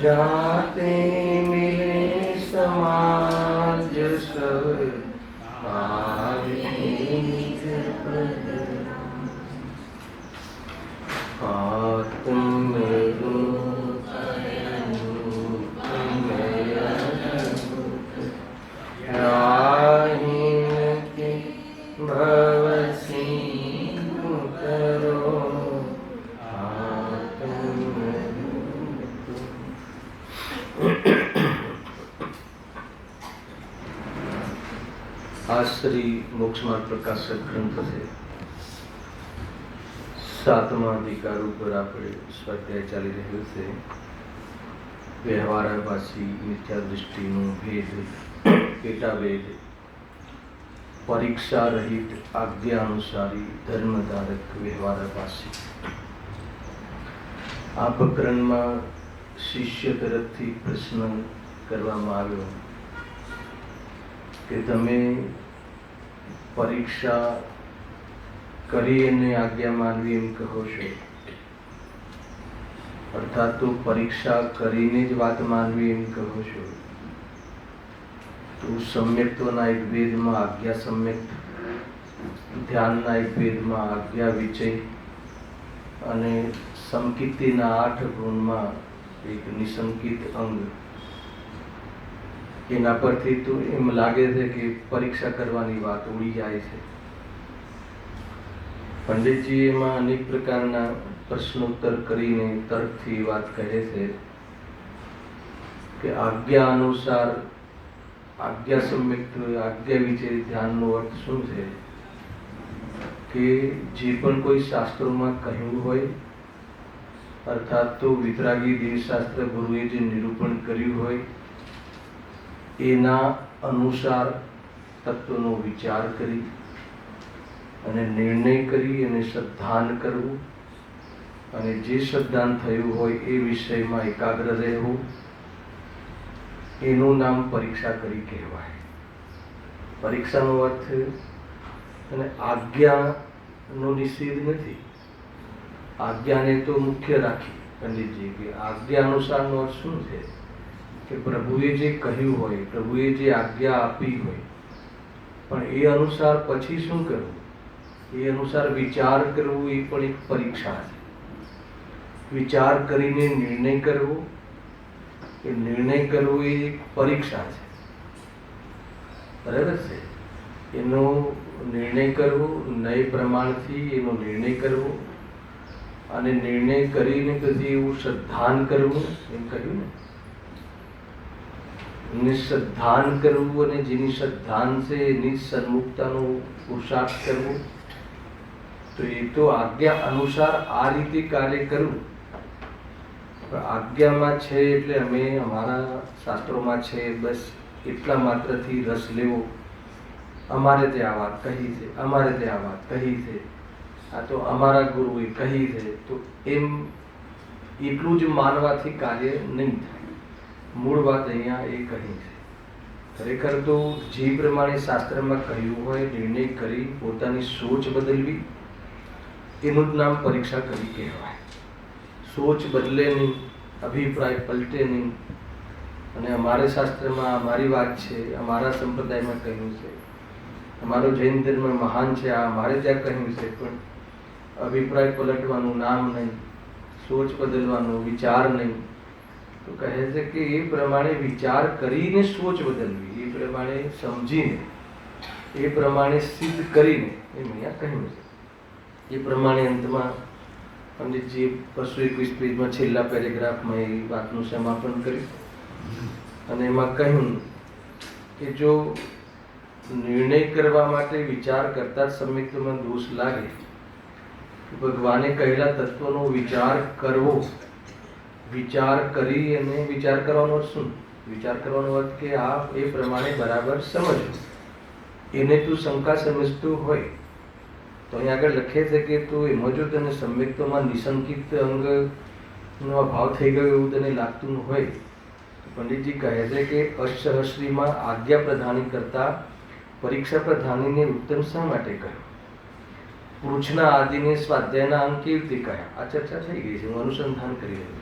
जाते मिले समाज सब आज श्री मोक्ष मार्ग प्रकाशक ग्रंथ से 7મા અધિકાર ઉપર આપણે સ્વાધ્યાય ચાલી રહ્યો છે. વ્યવહારવાસી મિથ્યા દૃષ્ટિનું ભેદ, પેટાભેદ, પરીક્ષા રહિત આજ્ઞા અનુસારી ધર્મધારક વ્યવહારવાસી. આ પ્રકરણમાં શિષ્ય તરફથી પ્રશ્ન કરવામાં આવ્યો કે તમે પરીક્ષા કરી અને આજ્ઞા માનવી એમ કહો છો, અર્થાત તો પરીક્ષા કરીને જ વાત માનવી એમ કહો છો. તો સમ્યક્ત્વના એક ભેદમાં આજ્ઞા સમ્યક, ધ્યાનના એક ભેદમાં આજ્ઞા વિચય અને સંકિતિના 8 ગુણમાં એક નિસંકિત અંગ. એના પરથી તો એમ લાગે છે કે પરીક્ષા કરવાની વાત ઉડી જાય છે. પંડિતજી એમાં અનેક પ્રકારના પ્રશ્નોત્તર કરીને તર્કથી વાત કહે છે કે આજ્ઞા અનુસાર, આજ્ઞા સમ્યક, આજ્ઞા વિશે ધ્યાનનો અર્થ શું છે કે જે પણ કોઈ શાસ્ત્રોમાં કહ્યું હોય, અર્થાત તો વિતરાગી દેવશાસ્ત્ર ગુરુએ જે નિરૂપણ કર્યું હોય એના અનુસાર તત્વનો વિચાર કરી અને નિર્ણય કરી અને શ્રદ્ધાન કરવું, અને જે શ્રદ્ધાન થયું હોય એ વિષયમાં એકાગ્ર રહેવું, એનું નામ પરીક્ષા કરી કહેવાય. પરીક્ષાનો અર્થ અને આજ્ઞાનો નિષેધ નથી. આજ્ઞાને તો મુખ્ય રાખી પંડિતજી કે આજ્ઞા અનુસારનો અર્થ શું છે કે પ્રભુએ જે કહ્યું હોય, પ્રભુએ જે આજ્ઞા આપી હોય, પણ એ અનુસાર પછી શું કરવું, એ અનુસાર વિચાર કરવું, એ પણ એક પરીક્ષા છે. વિચાર કરીને નિર્ણય કરવો, એ નિર્ણય કરવો એ એક પરીક્ષા છે. બરાબર છે? એનો નિર્ણય કરવો, નય પ્રમાણથી એનો નિર્ણય કરવો, અને નિર્ણય કરીને પછી એવું શ્રદ્ધાન કરવું, એમ કહ્યું ને, નિશ્રદ્ધાન કરવું, અને જેની શ્રદ્ધાન છે એની સન્મુખતાનો પુરુષાર્થ કરવો. તો એ તો આજ્ઞા અનુસાર આ રીતે કાર્ય કરવું. આજ્ઞામાં છે એટલે અમે અમારા શાસ્ત્રોમાં છે બસ એટલા માત્રથી રસ લેવો, અમારે તે આ વાત કહી છે, અમારે તે આ વાત કહી છે, આ તો અમારા ગુરુએ કહી છે, તો એમ એટલું જ માનવાથી કાર્ય નહીં થાય. મૂળ વાત અહીંયા એ કહી છે. ખરેખર તો જે પ્રમાણે શાસ્ત્રમાં કહ્યું હોય નિર્ણય કરી પોતાની સોચ બદલવી, એનું જ નામ પરીક્ષા કરી કહેવાય. સોચ બદલે નહીં, અભિપ્રાય પલટે નહીં, અને અમારે શાસ્ત્રમાં અમારી વાત છે, અમારા સંપ્રદાયમાં કહ્યું છે, અમારો જૈન ધર્મ મહાન છે, આ અમારે ત્યાં કહ્યું છે, પણ અભિપ્રાય પલટવાનું નામ નહીં, સોચ બદલવાનો વિચાર નહીં. તો કહે છે કે એ પ્રમાણે વિચાર કરીને સોચ બદલવી, એ પ્રમાણે સમજીને, એ પ્રમાણે સિદ્ધ કરીને, એમ અહીંયા કહ્યું છે. એ પ્રમાણે અંતમાં પંડિતજી 221 પેજમાં છેલ્લા પેરેગ્રાફમાં એ વાતનું સમાપન કર્યું, અને એમાં કહ્યું કે જો નિર્ણય કરવા માટે વિચાર કરતા જ સમ્યક્તમાં દોષ લાગે, ભગવાને કહેલા તત્વનો વિચાર કરવો, વિચાર કરી અને વિચાર કરવાનો શું? વિચાર કરવાનો અર્થ કે આ એ પ્રમાણે બરાબર સમજવું. એને તું શંકા સમજતું હોય તો અહીં આગળ લખે છે કે તું એમાં જો તને સમ્યક્તોમાં નિશંકિત અંગનો અભાવ થઈ ગયો એવું તને લાગતું હોય તો પંડિતજી કહે છે કે અષ્ટસહસ્રીમાં આજ્ઞા પ્રધાની કરતા પરીક્ષા પ્રધાનીને ઉત્તમ શા માટે કહ્યું? પૃચ્છના આદિને સ્વાધ્યાયના અંગ કેવી રીતે કહ્યા? આ ચર્ચા થઈ ગઈ છે, હું અનુસંધાન કરી રહ્યો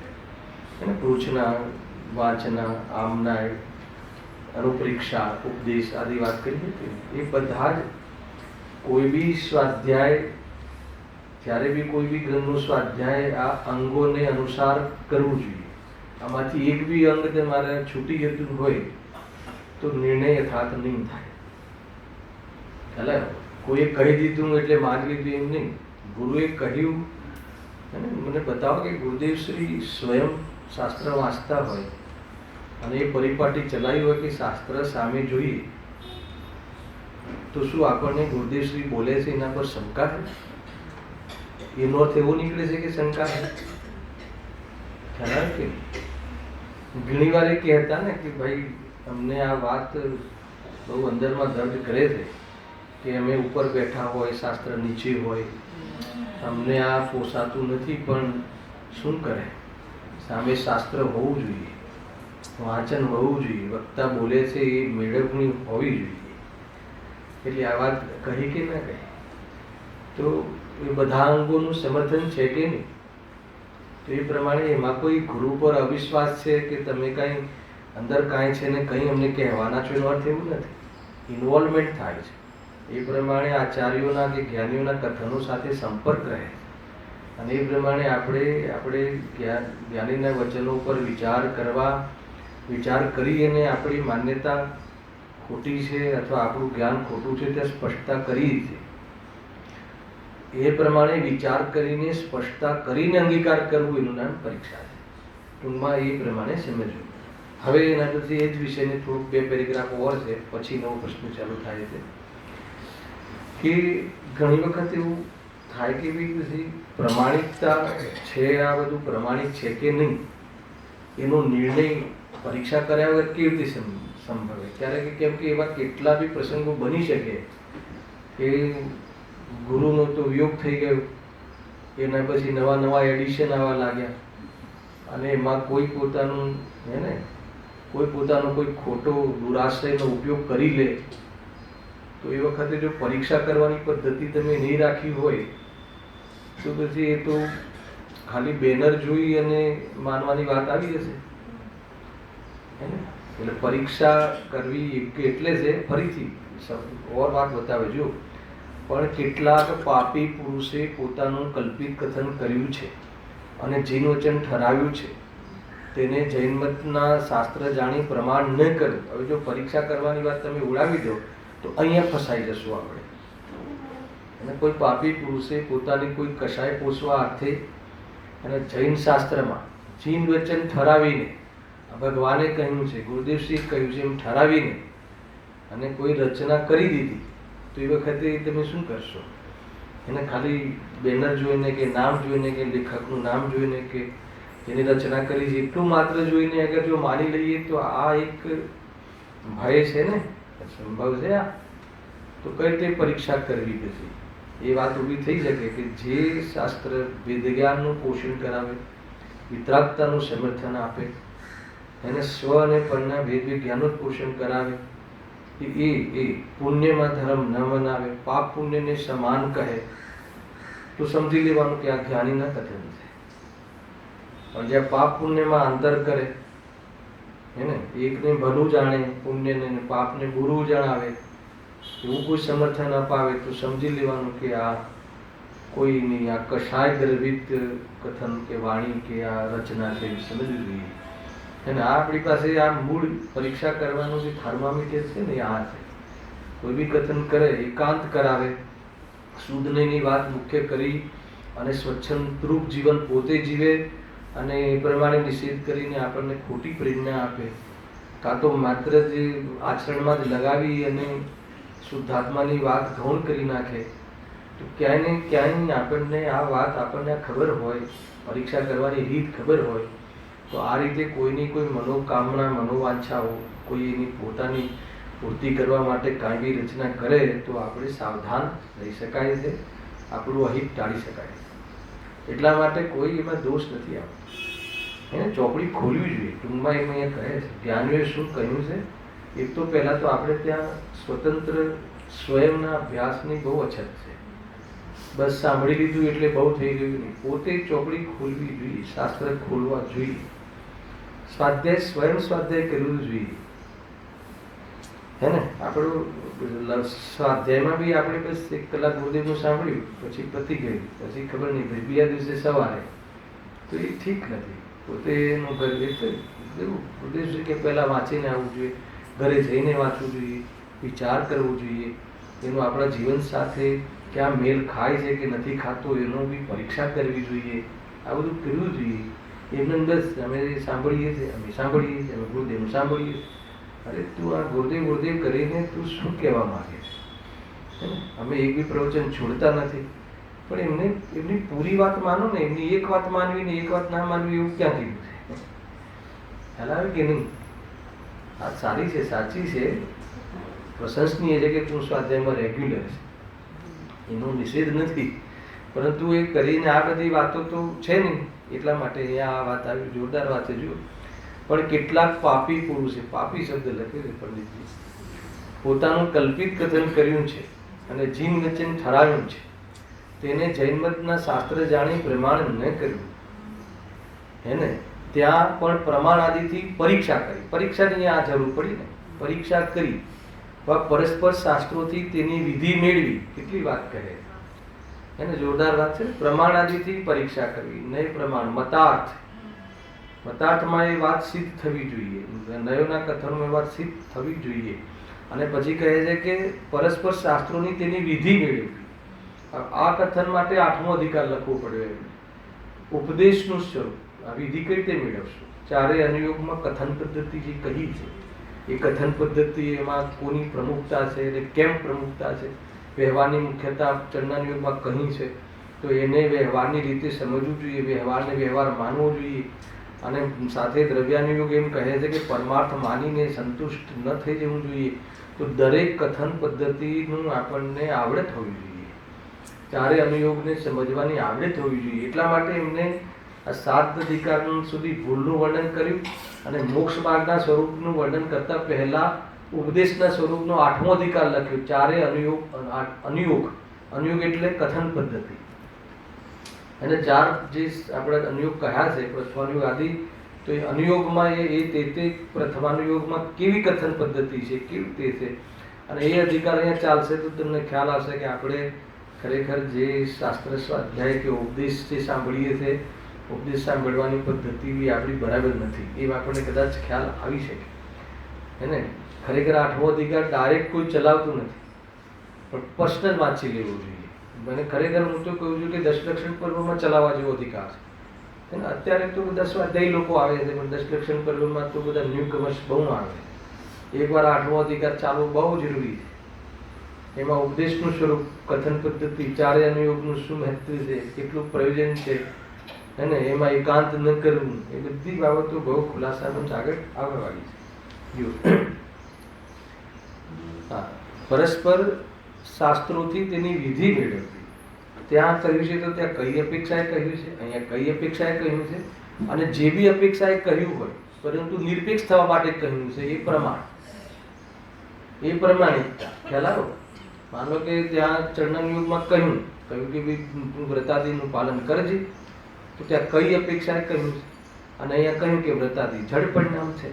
છું. પૃચ્છના, વાંચના, આમનાય, અનુપરીક્ષા, ઉપદેશ આદિ વાત કરી હતી. એ બધા જ કોઈ બી સ્વાધ્યાય, જ્યારે બી કોઈ બી ગ્રંથનું સ્વાધ્યાય આ અંગોને અનુસાર કરવું જોઈએ. આમાંથી એક બી અંગ તમારે છૂટી જતું હોય તો નિર્ણય યથાર્થ નહીં થાય. ખ્યાલ? કોઈએ કહી દીધું એટલે માની લીધું એમ નહીં. ગુરુએ કહ્યું અને મને બતાવો કે ગુરુદેવ શ્રી સ્વયં શાસ્ત્ર વાંચતા હોય અને એ પરિપાટી ચલાવી હોય કે શાસ્ત્ર સામે જોઈએ તો શું આપણને ગુરુદેવ શ્રી બોલે છે એના પર શંકા છે? એનો અર્થ એવો નીકળે છે કે શંકા છે. ખ્યાલ કે ઘણી વાર એ કહેતા ને કે ભાઈ અમને આ વાત બહુ અંદરમાં દર્દ કરે છે કે અમે ઉપર બેઠા હોય, શાસ્ત્ર નીચે હોય, અમને આ પોસાતું નથી, પણ શું કરે? સામે શાસ્ત્ર હોવું જોઈએ, વાંચન હોવું જોઈએ, વક્તા બોલે છે એ મેળવણી હોવી જોઈએ. એટલે આ વાત કહી કે ના કહી? તો એ બધા અંગોનું સમર્થન છે કે નહીં? તો એ પ્રમાણે એમાં કોઈ ગુરુ પર અવિશ્વાસ છે કે તમે કાંઈ અંદર કાંઈ છે ને કંઈ અમને કહેવાના છો એનો અર્થ એવું નથી. ઇન્વોલ્વમેન્ટ થાય છે. એ પ્રમાણે આચાર્યોના કે જ્ઞાનીઓના કથનો સાથે સંપર્ક રહે અને એ પ્રમાણે આપણે જ્ઞાનીના વચનો પર વિચાર કરી અને આપણી માન્યતા ખોટી છે અથવા આપણું જ્ઞાન ખોટું છે તે સ્પષ્ટતા કરી છે. એ પ્રમાણે વિચાર કરીને સ્પષ્ટતા કરીને અંગીકાર કરવું એનું નામ પરીક્ષા છે. ટૂંકમાં એ પ્રમાણે સમજવું. હવે એના પછી એ જ વિષયને થોડુંક 2 પેરેગ્રાફ ઓર છે, પછી નવો પ્રશ્ન ચાલુ થાય છે કે ઘણી વખત એવું થાય કે ભાઈ પછી પ્રમાણિકતા છે, આ બધું પ્રમાણિક છે કે નહીં એનો નિર્ણય પરીક્ષા કર્યા વગર કેવી રીતે સંભવે? ક્યારેક કેમ કે એવા કેટલા બી પ્રસંગો બની શકે કે ગુરુનો તો વિયોગ થઈ ગયો, એના પછી નવા એડિશન આવવા લાગ્યા અને એમાં કોઈ પોતાનું કોઈ ખોટો દુરાશ્રયનો ઉપયોગ કરી લે તો એ વખતે જો પરીક્ષા કરવાની પદ્ધતિ તમે નહીં રાખી હોય તો પછી એ તો ખાલી બેનર જોઈ અને માનવાની વાત આવી જશે. એટલે પરીક્ષા કરવી એટલે છે, ફરીથી ઓર વાત બતાવે જો, પણ કેટલાક પાપી પુરુષે પોતાનું કલ્પિત કથન કર્યું છે અને જૈન વચન ઠરાવ્યું છે તેને જૈન મતના શાસ્ત્ર જાણી પ્રમાણ ન કર્યું. હવે જો પરીક્ષા કરવાની વાત તમે ઉડાવી દો તો અહીંયા ફસાઈ જશું આપણે. અને કોઈ પાપી પુરુષે પોતાની કોઈ કશાય પોષવા અર્થે અને જૈન શાસ્ત્રમાં જૈન વચન ઠરાવીને, ભગવાને કહ્યું છે, ગુરુદેવશ્રીએ કહ્યું છે એમ ઠરાવીને અને કોઈ રચના કરી દીધી તો એ વખતે તમે શું કરશો? એને ખાલી બેનર જોઈને કે નામ જોઈને કે લેખકનું નામ જોઈને કે જેની રચના કરી છે એટલું માત્ર જોઈને અગર જો માની લઈએ તો આ એક ભય છે ને, સંભવ છે આ, તો કઈ રીતે પરીક્ષા કરવી પછી? એ વાત ઊભી થઈ શકે કે જે શાસ્ત્ર વેદ જ્ઞાનનું પોષણ કરાવે, વિતરાગતાનું સમર્થન આપે, એને સ્વ અને પરના વેદ વિજ્ઞાનનું પોષણ કરાવે, એ પુણ્યમાં ધર્મ ન મનાવે, પાપ પુણ્યને સમાન કહે તો સમજી લેવાનું કે આ જ્ઞાનીના કથન છે. પણ જ્યાં પાપ પુણ્યમાં અંતર કરે, એકને ભલું જાણે પુણ્યને, પાપને બુરું જણાવે, એવું કોઈ સમર્થન અપાવે તો સમજી લેવાનું કે આ કોઈ નહીં, આ કશાય ગર્ભિત કથન કે વાણી કે આ રચના છે, સમજવું જોઈએ. અને આ આપણી પાસે આ મૂળ પરીક્ષા કરવાનું જે થર્મામીટર છે ને, આ છે. કોઈ બી કથન કરે, એકાંત કરાવે, શુદ્ધની વાત મુખ્ય કરી અને સ્વચ્છંદરૂપ જીવન પોતે જીવે અને એ પ્રમાણે નિષેધ કરીને આપણને ખોટી પ્રેરણા આપે, કાં તો માત્ર જે આચરણમાં જ લગાવી અને શુદ્ધાત્માની વાત ગૌણ કરી નાખે, તો ક્યાંય ને ક્યાંય આપણને આ વાત આપણને ખબર હોય, પરીક્ષા કરવાની રીત ખબર હોય તો આ રીતે કોઈની કોઈ મનોકામના મનોવાંછાઓ કોઈ એની પોતાની પૂર્તિ કરવા માટે કાંઈ બી રચના કરે તો આપણે સાવધાન રહી શકાય છે, આપણું અહિત ટાળી શકાય છે. એટલા માટે કોઈ એમાં દોષ નથી આવતો. એને ચોપડી ખોલવી જોઈએ. ટૂંકમાં એમ અહીંયા કહે છે જ્ઞાનીઓએ શું કહ્યું છે. એક તો પહેલાં તો આપણે ત્યાં સ્વતંત્ર સ્વયંના અભ્યાસની બહુ અછત છે. બસ સાંભળી લીધું એટલે બહુ થઈ ગયું નહીં. પોતે ચોપડી ખોલવી જોઈએ, શાસ્ત્ર ખોલવા જોઈએ, સ્વાધ્યાય સ્વયં સ્વાધ્યાય કરવું જોઈએ. હે ને, આપણું સ્વાધ્યાયમાં બી આપણે બસ 1 કલાક ગુરુદેવનું સાંભળ્યું પછી પતી ગયું, પછી ખબર નહીં ભાઈ બીજા દિવસે સવારે, તો એ ઠીક નથી. પોતે એનું ઘર ગુરુદેવ કે પહેલાં વાંચીને આવવું જોઈએ, ઘરે જઈને વાંચવું જોઈએ, વિચાર કરવો જોઈએ, એનું આપણા જીવન સાથે ક્યાં મેલ ખાય છે કે નથી ખાતો એનો બી પરીક્ષા કરવી જોઈએ. આ બધું કરવું જોઈએ. એમને બસ અમે સાંભળીએ છીએ, અમે ગુરુદેવનું સાંભળીએ છીએ. અરે તું આ ગુરુદેવ કરીને તું શું કહેવા માંગે છે? અમે એક બી પ્રવચન છોડતા નથી, પણ એમની પૂરી વાત માનો ને. એમની એક વાત માનવી ને એક વાત ના માનવી એવું ક્યાં કીધું છે? ખ્યાલ આવે કે નહીં? આ સારી છે, સાચી છે, પ્રશંસનીય છે કે તું સ્વાધ્યાયમાં રેગ્યુલર છે, એનો નિષેધ નથી, પરંતુ એ કરીને આ બધી વાતો તો છે નહીં. એટલા માટે અહીંયા આ વાત આવી, જોરદાર વાત છે. જો પણ કેટલાક પાપી પુરુષે, પાપી શબ્દ લખ્યો છે પંડિતજી, પોતાનું કલ્પિત કથન કર્યું છે અને જીન વચન ઠરાવ્યું છે, તેને જૈનમતના શાસ્ત્ર જાણી પ્રમાણ ન કર્યું. એને ત્યાં પણ પ્રમાણ આદિથી પરીક્ષા કરી. પરીક્ષાની આ જરૂર પડી ને, પરીક્ષા કરી પરસ્પર શાસ્ત્રોથી તેની વિધિ મેળવી. કેટલી વાત કહે એને, જોરદાર વાત છે. પ્રમાણ આદિથી પરીક્ષા કરવી, નહીં પ્રમાણ મતાર્થ. મતાર્થમાં એ વાત સિદ્ધ થવી જોઈએ, નયોના કથનમાં એ વાત સિદ્ધ થવી જોઈએ. અને પછી કહે છે કે પરસ્પર શાસ્ત્રોની તેની વિધિ મેળવવી. આ કથન માટે 8મો અધિકાર લખવો પડ્યો એમને. ઉપદેશનું સ્વરૂપ, આ વિધિ કઈ રીતે મેળવશું? 4 અનુયોગમાં કથન પદ્ધતિ જે કહી છે એ કથન પદ્ધતિ, એમાં કોની પ્રમુખતા છે અને કેમ પ્રમુખતા છે, વ્યવહારની મુખ્યતા ચરણાના યોગમાં કહી છે. તો એને વ્યવહારની રીતે સમજવું જોઈએ, વ્યવહારને વ્યવહાર માનવો જોઈએ. અને સાથે દ્રવ્યાનુયોગ એમ કહે છે કે પરમાર્થ માનીને સંતુષ્ટ ન થઈ જવું જોઈએ. તો દરેક કથન પદ્ધતિનું આપણને આવડત હોવી જોઈએ, 4 અનુયોગને સમજવાની આવડત હોવી જોઈએ. એટલા માટે એમને આ 7 અધિકાર સુધી ભૂલનું વર્ણન કર્યું અને મોક્ષ માર્ગના સ્વરૂપનું વર્ણન કરતા પહેલા ઉપદેશના સ્વરૂપનો 8મો અધિકાર લખ્યો. 4 અનુયોગ એટલે કથન પદ્ધતિ. અને 4 જે આપણે અનુયોગ કહ્યા છે, પ્રથમાનુયોગ આદિ, તો એ અનુયોગમાં તે પ્રથમાનુયોગમાં કેવી કથન પદ્ધતિ છે, કેવી તે છે. અને એ અધિકાર અહીંયા ચાલશે તો તમને ખ્યાલ આવશે કે આપણે ખરેખર જે શાસ્ત્ર સ્વાધ્યાય કે ઉપદેશ જે સાંભળીએ છીએ, ઉપદેશ સાંભળવાની પદ્ધતિ બી આપણી બરાબર નથી. એ આપણને કદાચ ખ્યાલ આવી શકે. એને ખરેખર 8મો અધિકાર ડાયરેક્ટ કોઈ ચલાવતું નથી, પણ પર્સનલ વાંચી લેવું જોઈએ. મને ખરેખર હું તો કહું છું કે 10 લક્ષણ પર્વમાં ચલાવવા જેવો અધિકાર છે. અત્યારે તો બધા સ્વાધ્યાયી લોકો આવે છે, પણ 10 લક્ષણ પર્વમાં તો બધા ન્યૂકમર્સ બહુ આવે છે. એકવાર 8મો અધિકાર ચાલવો બહુ જરૂરી છે. એમાં ઉપદેશનું સ્વરૂપ, કથન પદ્ધતિ, 4 અનુયોગનું શું મહત્વ છે, કેટલું પ્રયોજન છે, અને એમાં એકાંત ન કરવું, એ બધી બાબતો બહુ ખુલાસામાં આગળ આવવાની છે. હા, પરસ્પર શાસ્ત્રોથી તેની વિધિ મેળવવી. ત્યાં કહ્યું છે તો ત્યાં કઈ અપેક્ષાએ કહ્યું છે, અહીંયા કઈ અપેક્ષાએ કહ્યું છે. અને જે બી અપેક્ષાએ કહ્યું હોય પરંતુ નિરપેક્ષ થવા માટે કહ્યું છે, એ પ્રમાણ, એ પ્રમાણિકતા. ખ્યાલ આવ્યો? માનો કે ત્યાં ચરણાનુયોગમાં કહ્યું કે ભાઈ તું વ્રતાદિનું પાલન કરજે, તો ત્યાં કઈ અપેક્ષાએ કહ્યું છે. અને અહીંયા કહ્યું કે વ્રતાદિ જડ પરિણામ છે,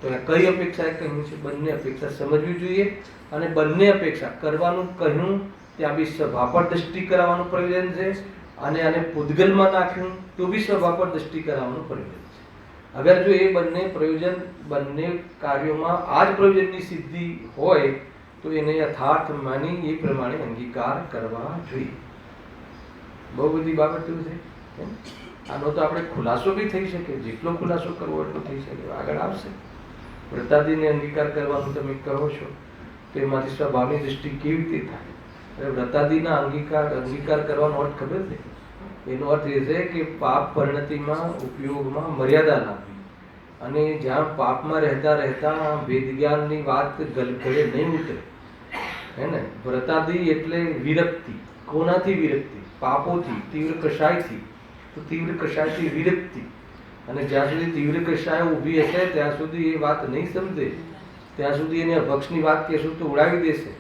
તો અહીંયા કઈ અપેક્ષાએ કહ્યું છે. બંને અપેક્ષા સમજવી જોઈએ. અને બંને અપેક્ષા કરવાનું કહ્યું ત્યાં બી સ્વભાવ પર દ્રષ્ટિ કરાવવાનું પ્રયોજન છે, અને આને પૂદગલમાં નાખ્યું તો બી સ્વભાવ પર દ્રષ્ટિ કરાવવાનું પ્રયોજન છે. અગર જો એ બંને પ્રયોજન, બંને કાર્યોમાં આ જ પ્રયોજનની સિદ્ધિ હોય તો એને યથાર્થ માની એ પ્રમાણે અંગીકાર કરવા જોઈએ. બહુ બધી બાબતો છે. આનો તો આપણે ખુલાસો બી થઈ શકે, જેટલો ખુલાસો કરવો એટલો થઈ શકે, આગળ આવશે. વ્રતાદિને અંગીકાર કરવાનું તમે કહો છો તો એમાંથી સ્વભાવની દૃષ્ટિ કેવી રીતે થાય? વ્રતાદિના અંગીકાર કરવાનો અર્થ ખબર છે? એનો અર્થ એ છે કે પાપ પરિણતિમાં ઉપયોગમાં મર્યાદા લાવવી, અને જ્યાં પાપમાં રહેતા રહેતા વેદ જ્ઞાનની વાત ગળે નહીં ઉતરે, હે ને. વ્રતાદી એટલે વિરક્તિ. કોનાથી વિરક્તિ? પાપોથી, તીવ્ર કષાયથી. તો તીવ્ર કષાયથી વિરક્તિ, અને જ્યાં સુધી તીવ્ર કષાય ઊભી હશે ત્યાં સુધી એ વાત નહીં સમજે, ત્યાં સુધી એને ભક્ષની વાત કહેશું તો ઉડાવી દેશે.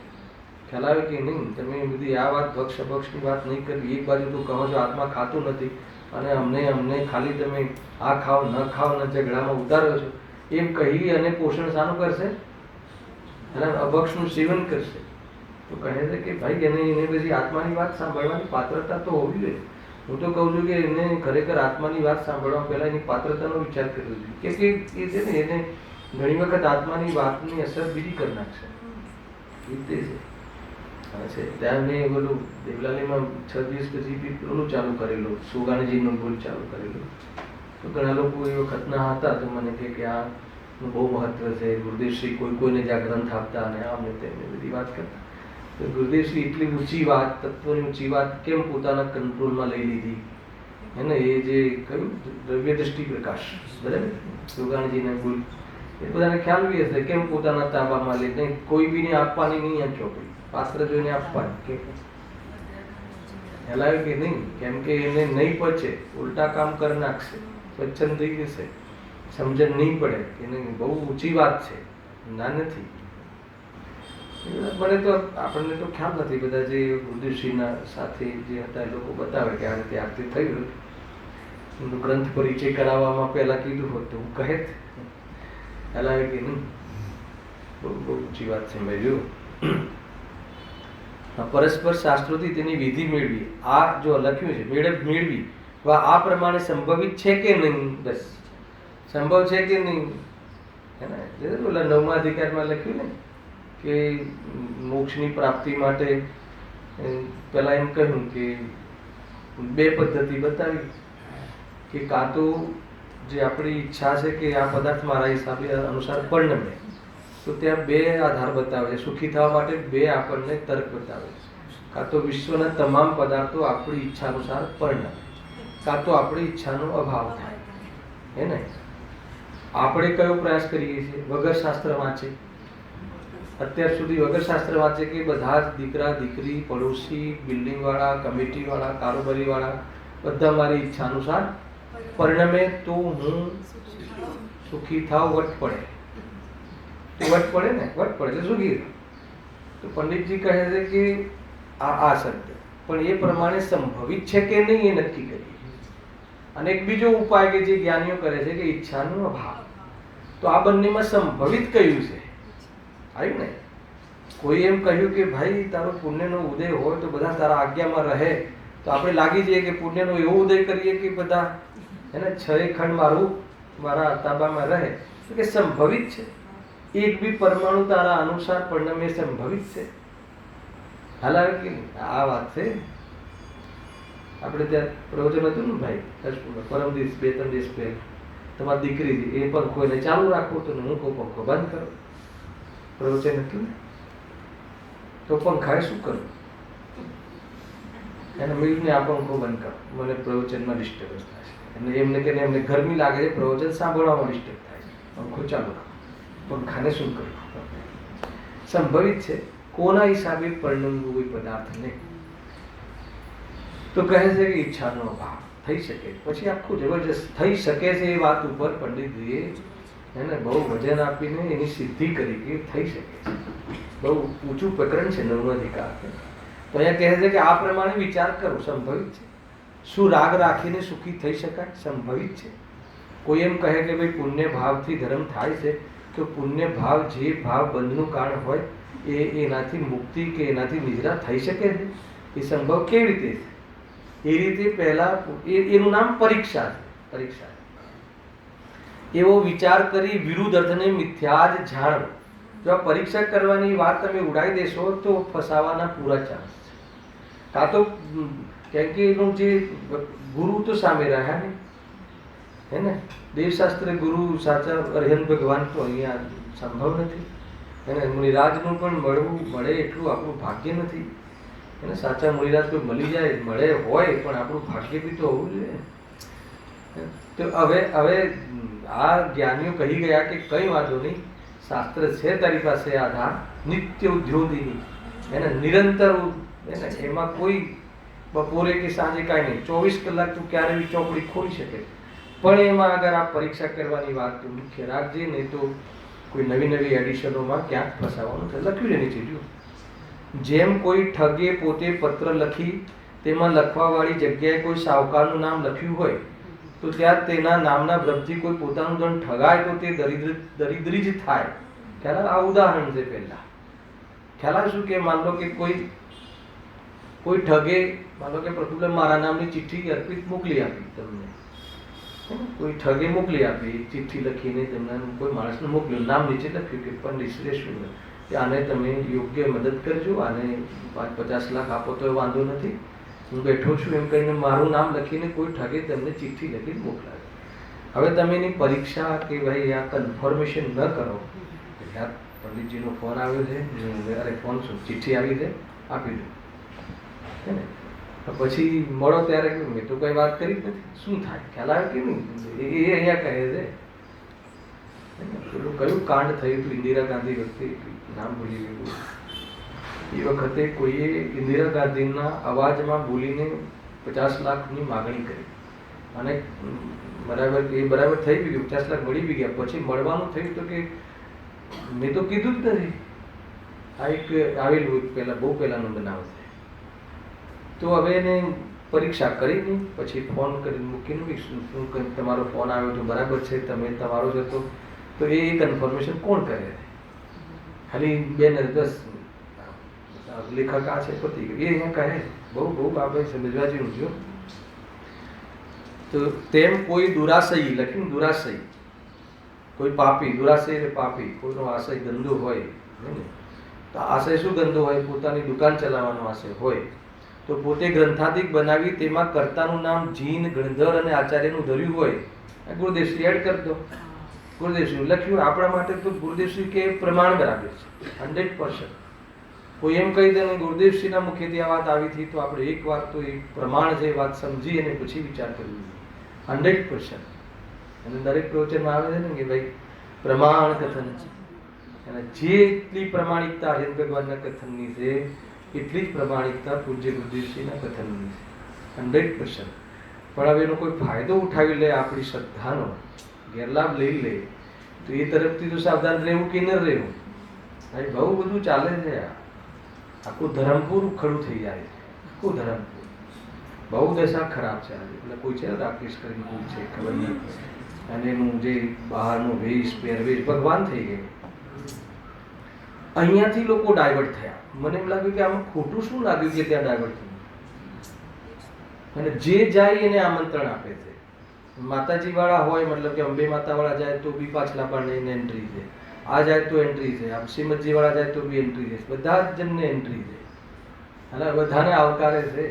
ખ્યાલ આવે કે નહીં? તમે બધી આ વાત ભક્ષ અભક્ષની વાત નહીં કરવી. એક બાજુ તો કહો છો આત્મા ખાતું નથી, અને અમને ખાલી તમે આ ખાઓ ન ખાઓ ને ઝઘડામાં ઉતારો છો, એમ કહી અને પોષણ શાનું કરશે? અને અભક્ષનું સેવન કરશે. તો કહે છે કે ભાઈ એને બધી આત્માની વાત સાંભળવાની પાત્રતા તો હોવી જોઈએ. હું તો કહું છું કે એને ખરેખર આત્માની વાત સાંભળવા પહેલા એની પાત્રતાનો વિચાર કરવો જોઈએ, કે એ છે ને એને ઘણી વખત આત્માની વાતની અસર બીજી કરી નાખશે. રીતે છે ત્યાં મેં પેલું દેવલાલીમાં 6 દિવસ પછી બી પેલું ચાલુ કરેલું, સુગાનજીનું બોલ ચાલુ કરેલું. તો ઘણા લોકો એ વખતના હતા તો મને કે આનું બહુ મહત્વ છે, ગુરુદેવશ્રી કોઈને જ્યાં ગ્રંથ આપતા અને આમને તેમને બધી વાત કરતા. તો ગુરુદેવશ્રી એટલી ઊંચી વાત, તત્વની ઊંચી વાત કેમ પોતાના કંટ્રોલમાં લઈ લીધી? એને એ જે કહ્યું દ્રવ્ય દ્રષ્ટિ પ્રકાશ, બરાબર, સુગાનજીને બોલ, એ બધાને ખ્યાલ બી હશે કેમ પોતાના તાબામાં લઈ, નહીં કોઈ બીને આપવાની નહીં આ ચોપડી, પાત્ર જોઈને આપવાની. કે હેલાય કે નહીં? કેમ કે એને નહીં પચે, ઉલટા કામ કરી નાખશે, સ્વચ્છંદ થઈ જશે, સમજણ નહીં પડે કે નહીં બહુ ઊંચી વાત છે, ના નથી. મને તો આપણને તો ખ્યાલ નથી, બધા જે ગુરુદેવશ્રીના સાથે જે હતા એ લોકો બતાવે કે આ રીતે આરતી થયું. એનું ગ્રંથ પરિચય કરાવવામાં પહેલા કીધું હોત તો હું કહે હેલાય કે નહીં? બહુ બહુ ઊંચી વાત છે ભાઈ. જો પરસ્પર શાસ્ત્રોથી તેની વિધિ મેળવી, આ જો લખ્યું છે મેળવી આ પ્રમાણે સંભવિત છે કે નહીં? બસ સંભવ છે કે નહીં? હે ને, ઓલા 9મા અધિકારમાં લખ્યું ને કે મોક્ષની પ્રાપ્તિ માટે પેલા એમ કહ્યું કે 2 પદ્ધતિ બતાવી, કે કાં તો જે આપણી ઈચ્છા છે કે આ પદાર્થ મારા હિસાબે અનુસાર પરિણમે, તો ત્યાં 2 આધાર બતાવે છે. સુખી થવા માટે 2 આપણને તર્ક બતાવે છે. કાં તો વિશ્વના તમામ પદાર્થો આપણી ઈચ્છા અનુસાર પરિણમે, કાં તો આપણી ઈચ્છાનો અભાવ થાય. હે ને, આપણે કયો પ્રયાસ કરીએ છીએ? વગર શાસ્ત્ર વાંચે, અત્યાર સુધી વગર શાસ્ત્ર વાંચે કે બધા જ દીકરા દીકરી, પડોશી, બિલ્ડિંગ વાળા, કમિટી વાળા, કારોબારી વાળા બધા મારી ઈચ્છા અનુસાર પરિણમે તો હું સુખી થાવ, વટ પડે તો વટ પડે ને, વટ પડે એટલે સુખી. તો પંડિતજી કહે છે કે આ શબ્દ પણ એ પ્રમાણે સંભવિત છે કે નહીં એ નક્કી કરીએ. અને એક બીજો ઉપાય કે જે જ્ઞાનીઓ કરે છે કે ઈચ્છાનો અભાવ. તો આ બંનેમાં સંભવિત કયું છે? આવ્યું ને. કોઈ એમ કહ્યું કે ભાઈ તારો પુણ્યનો ઉદય હોય તો બધા તારા આજ્ઞામાં રહે, તો આપણે લાગી જઈએ કે પુણ્યનો એવો ઉદય કરીએ કે બધા એને 6 ખંડ મારા તાબામાં રહે. તો કે સંભવિત છે, એક બી પરમાણુ તારા અનુસાર પરિણમે સંભવિત છે. હાલાકી આ વાત છે. આપણે ત્યાં પ્રવચન હતું ને ભાઈ પરમ દિવસ 2-3 દિવસ પહેલા, તમારી દીકરી એ પંખો એને ચાલુ રાખવો તો હું કહું પંખો બંધ કરો. પ્રવચન હતું ને, તો પંખાએ શું કરવું? એને મિનિટને આ પંખો બંધ કરો, મને પ્રવચનમાં ડિસ્ટર્બન્સ થાય છે. અને એમને કે એમને ગરમી લાગે છે, પ્રવચન સાંભળવામાં ડિસ્ટર્બ થાય છે, પંખો ચાલુ રાખો. પંખાને શું કરવું? સંભવિત છે. કોના હિસાબે પરિણમવું કોઈ પદાર્થને? તો કહે છે કે ઈચ્છાનો અભાવ થઈ શકે. પછી આખું જબરજસ્ત થઈ શકે છે એ વાત ઉપર પંડિતજીએ એને બહુ વજન આપીને એની સિદ્ધિ કરી કે થઈ શકે છે. બહુ ઊંચું પ્રકરણ છે 9મો અધિકાર. તો અહીંયા કહે છે કે આ પ્રમાણે વિચાર કરો, સંભવિત છે. શું રાગ રાખીને સુખી થઈ શકાય? સંભવિત છે. કોઈ એમ કહે કે ભાઈ પુણ્ય ભાવથી ધર્મ થાય છે, તો પુણ્ય ભાવ જે ભાવ બંધનું કારણ હોય એનાથી મુક્તિ કે એનાથી નિજરા થઈ શકે છે? એ સંભવ કેવી રીતે છે? એ રીતે પહેલા એનું નામ પરીક્ષા છે. પરીક્ષા એવો વિચાર કરી વિરુદ્ધ અર્થને મિથ્યા જ જાણવો. જો આ પરીક્ષા કરવાની વાત તમે ઉડાવી દેશો તો ફસાવાના પૂરા ચાન્સ છે. કાં તો કેમ કે એનું જે ગુરુ તો સામે રહ્યા ને, હે ને, દેવશાસ્ત્ર ગુરુ સાચા અરહંત ભગવાન તો અહીંયા સંભવ નથી. એને મુનિરાજનું પણ મળે એટલું આપણું ભાગ્ય નથી. એને સાચા મુરીદાસ કોઈ મળી જાય મળે હોય પણ આપણું ભાગ્ય બી તો હોવું જોઈએ. તો હવે આ જ્ઞાનીઓ કહી ગયા કે કઈ વાંધો નહીં, શાસ્ત્ર છે તારી પાસે આધાર નિત્ય ઉદ્યોગીની, એને નિરંતર એને એમાં કોઈ બપોરે કે સાંજે કાંઈ નહીં, 24 કલાક તું ક્યારે બી ચોપડી ખોલી શકે, પણ એમાં અગર આ પરીક્ષા કરવાની વાત તું મુખ્ય રાખજે, નહીં તો કોઈ નવી એડિશનોમાં ક્યાંક ફસાવાનું થાય. લખ્યું છે નીચે જો, જેમ કોઈ ઠગે પોતે પત્ર લખી તેમાં લખવાવાળી જગ્યાએ કોઈ સાવકારનું નામ લખ્યું હોય તો ત્યાં તેના નામના ભ્રમથી કોઈ પોતાનું ધન ઠગાય તો તે દરિદ્રી જ થાય. ખ્યાલ આ ઉદાહરણ છે. પહેલા ખ્યાલ શું કે માન લો કે કોઈ ઠગે, માન લો કે પ્રફુલ્લ મારા નામની ચિઠ્ઠી અર્પિત મોકલી આપી તમને, કોઈ ઠગે મોકલી આપી ચિઠ્ઠી લખીને તમને કોઈ માણસને મોકલ્યું, નામ નીચે લખ્યું કે પંડિત શ્રેષ્ઠ કે આને તમે યોગ્ય મદદ કરજો, આને 50 લાખ આપો તો વાંધો નથી, હું બેઠો છું એમ કહીને મારું નામ લખીને કોઈ ઠગે તમને ચિઠ્ઠી લખીને મોકલાવે. હવે તમે એની પરીક્ષા કે ભાઈ આ કન્ફર્મેશન ન કરો, યાર પંડિતજીનો ફોન આવ્યો છે, અરે ફોન શું ચિઠ્ઠી આવી છે આપી દો, હે ને? પછી મળો ત્યારે મેં તો કઈ વાત કરી જ નથી, શું થાય? ખ્યાલ આવે કે નહીં? એ અહીંયા કહે છે પેલું કયું કાંડ થયું હતું ઇન્દિરા ગાંધી વખતે, નામ ભૂલી ગયું. એ વખતે કોઈએ ઇન્દિરા ગાંધીના અવાજમાં બોલીને 50 લાખની માગણી કરી અને બરાબર થઈ ગયું, 50 લાખ મળી બી ગયા. પછી મળવાનું થયું તો કે મેં તો કીધું જ નથી. આ એક આવેલું બહુ પહેલાનો બનાવ છે. તો હવે એને પરીક્ષા કરીને પછી ફોન કરીને મૂકીને શું તમારો ફોન આવ્યો તો બરાબર છે, તમે તમારો જ હતો, તો એ કન્ફર્મેશન કોણ કરે? ખાલી 2 ને 10 લેખક આ છે પતિ એ અહીંયા કહે. બહુ આપણે સમજવા જેવું જો. તો તેમ કોઈ દુરાશયી લખ્યું, દુરાશયી કોઈ પાપી, દુરાશય એટલે પાપી, કોઈનો આશય ગંદો હોય, તો આશય શું ગંદો હોય? પોતાની દુકાન ચલાવવાનો આશય હોય તો પોતે ગ્રંથાધિક બનાવી તેમાં કર્તાનું નામ જીન, ગણધર અને આચાર્યનું ધર્યું હોય, ગુરુદેવશ્રી એડ કરી દો. ગુરુદેવશ્રી લખ્યું આપણા માટે તો ગુરુદેવશ્રી કે પ્રમાણ બરાબર છે 100%. કોઈ એમ કહી દે ને ગુરુદેવશ્રીના મુખેથી આ વાત આવી હતી તો આપણે એક વાર તો એ પ્રમાણ છે વાત સમજી અને પછી વિચાર કરવો 100%. અને દરેક પ્રવચનમાં આવે છે ને કે ભાઈ પ્રમાણ કથન છે, અને જેટલી પ્રમાણિકતા હરિ ભગવાનના કથનની છે એટલી જ પ્રમાણિકતા પૂજ્ય ગુરુદેવશ્રીના કથનની છે 100%. પણ હવે એનો કોઈ ફાયદો ઉઠાવી લે, આપણી શ્રદ્ધાનો ગેરલાભ લઈ લે, તો એ તરફથી તો સાવધાન રહેવું કે ન રહેવું. ભાઈ બહુ બધું ચાલે છે. આખું ધરમપુર ખડું થઈ જાય છે, આખું ધરમપુર બહુ દશા ખરાબ છે. એટલે કોઈ છે રાકેશ કરીને કોઈ છે ખબર નહીં, અને એનું જે બહારનો વેશ પહેરવેશ ભગવાન થઈ ગયું. અહીંયાથી લોકો ડાયવર્ટ થયા. મને એમ લાગ્યું કે આમાં ખોટું શું લાગ્યું કે ત્યાં ડાયવર્ટ થયું, અને જે જાય એને આમંત્રણ આપે છે. માતાજી વાળા હોય, મતલબ કે અંબે માતા વાળા જાય તો બી પાછલા પણ એન્ટ્રી છે, આ જાય તો એન્ટ્રી છે, આમ શ્રીમદજી વાળા જાય તો બી એન્ટ્રી છે, બધા જ જણને એન્ટ્રી છે, અને બધાને આવકારે છે.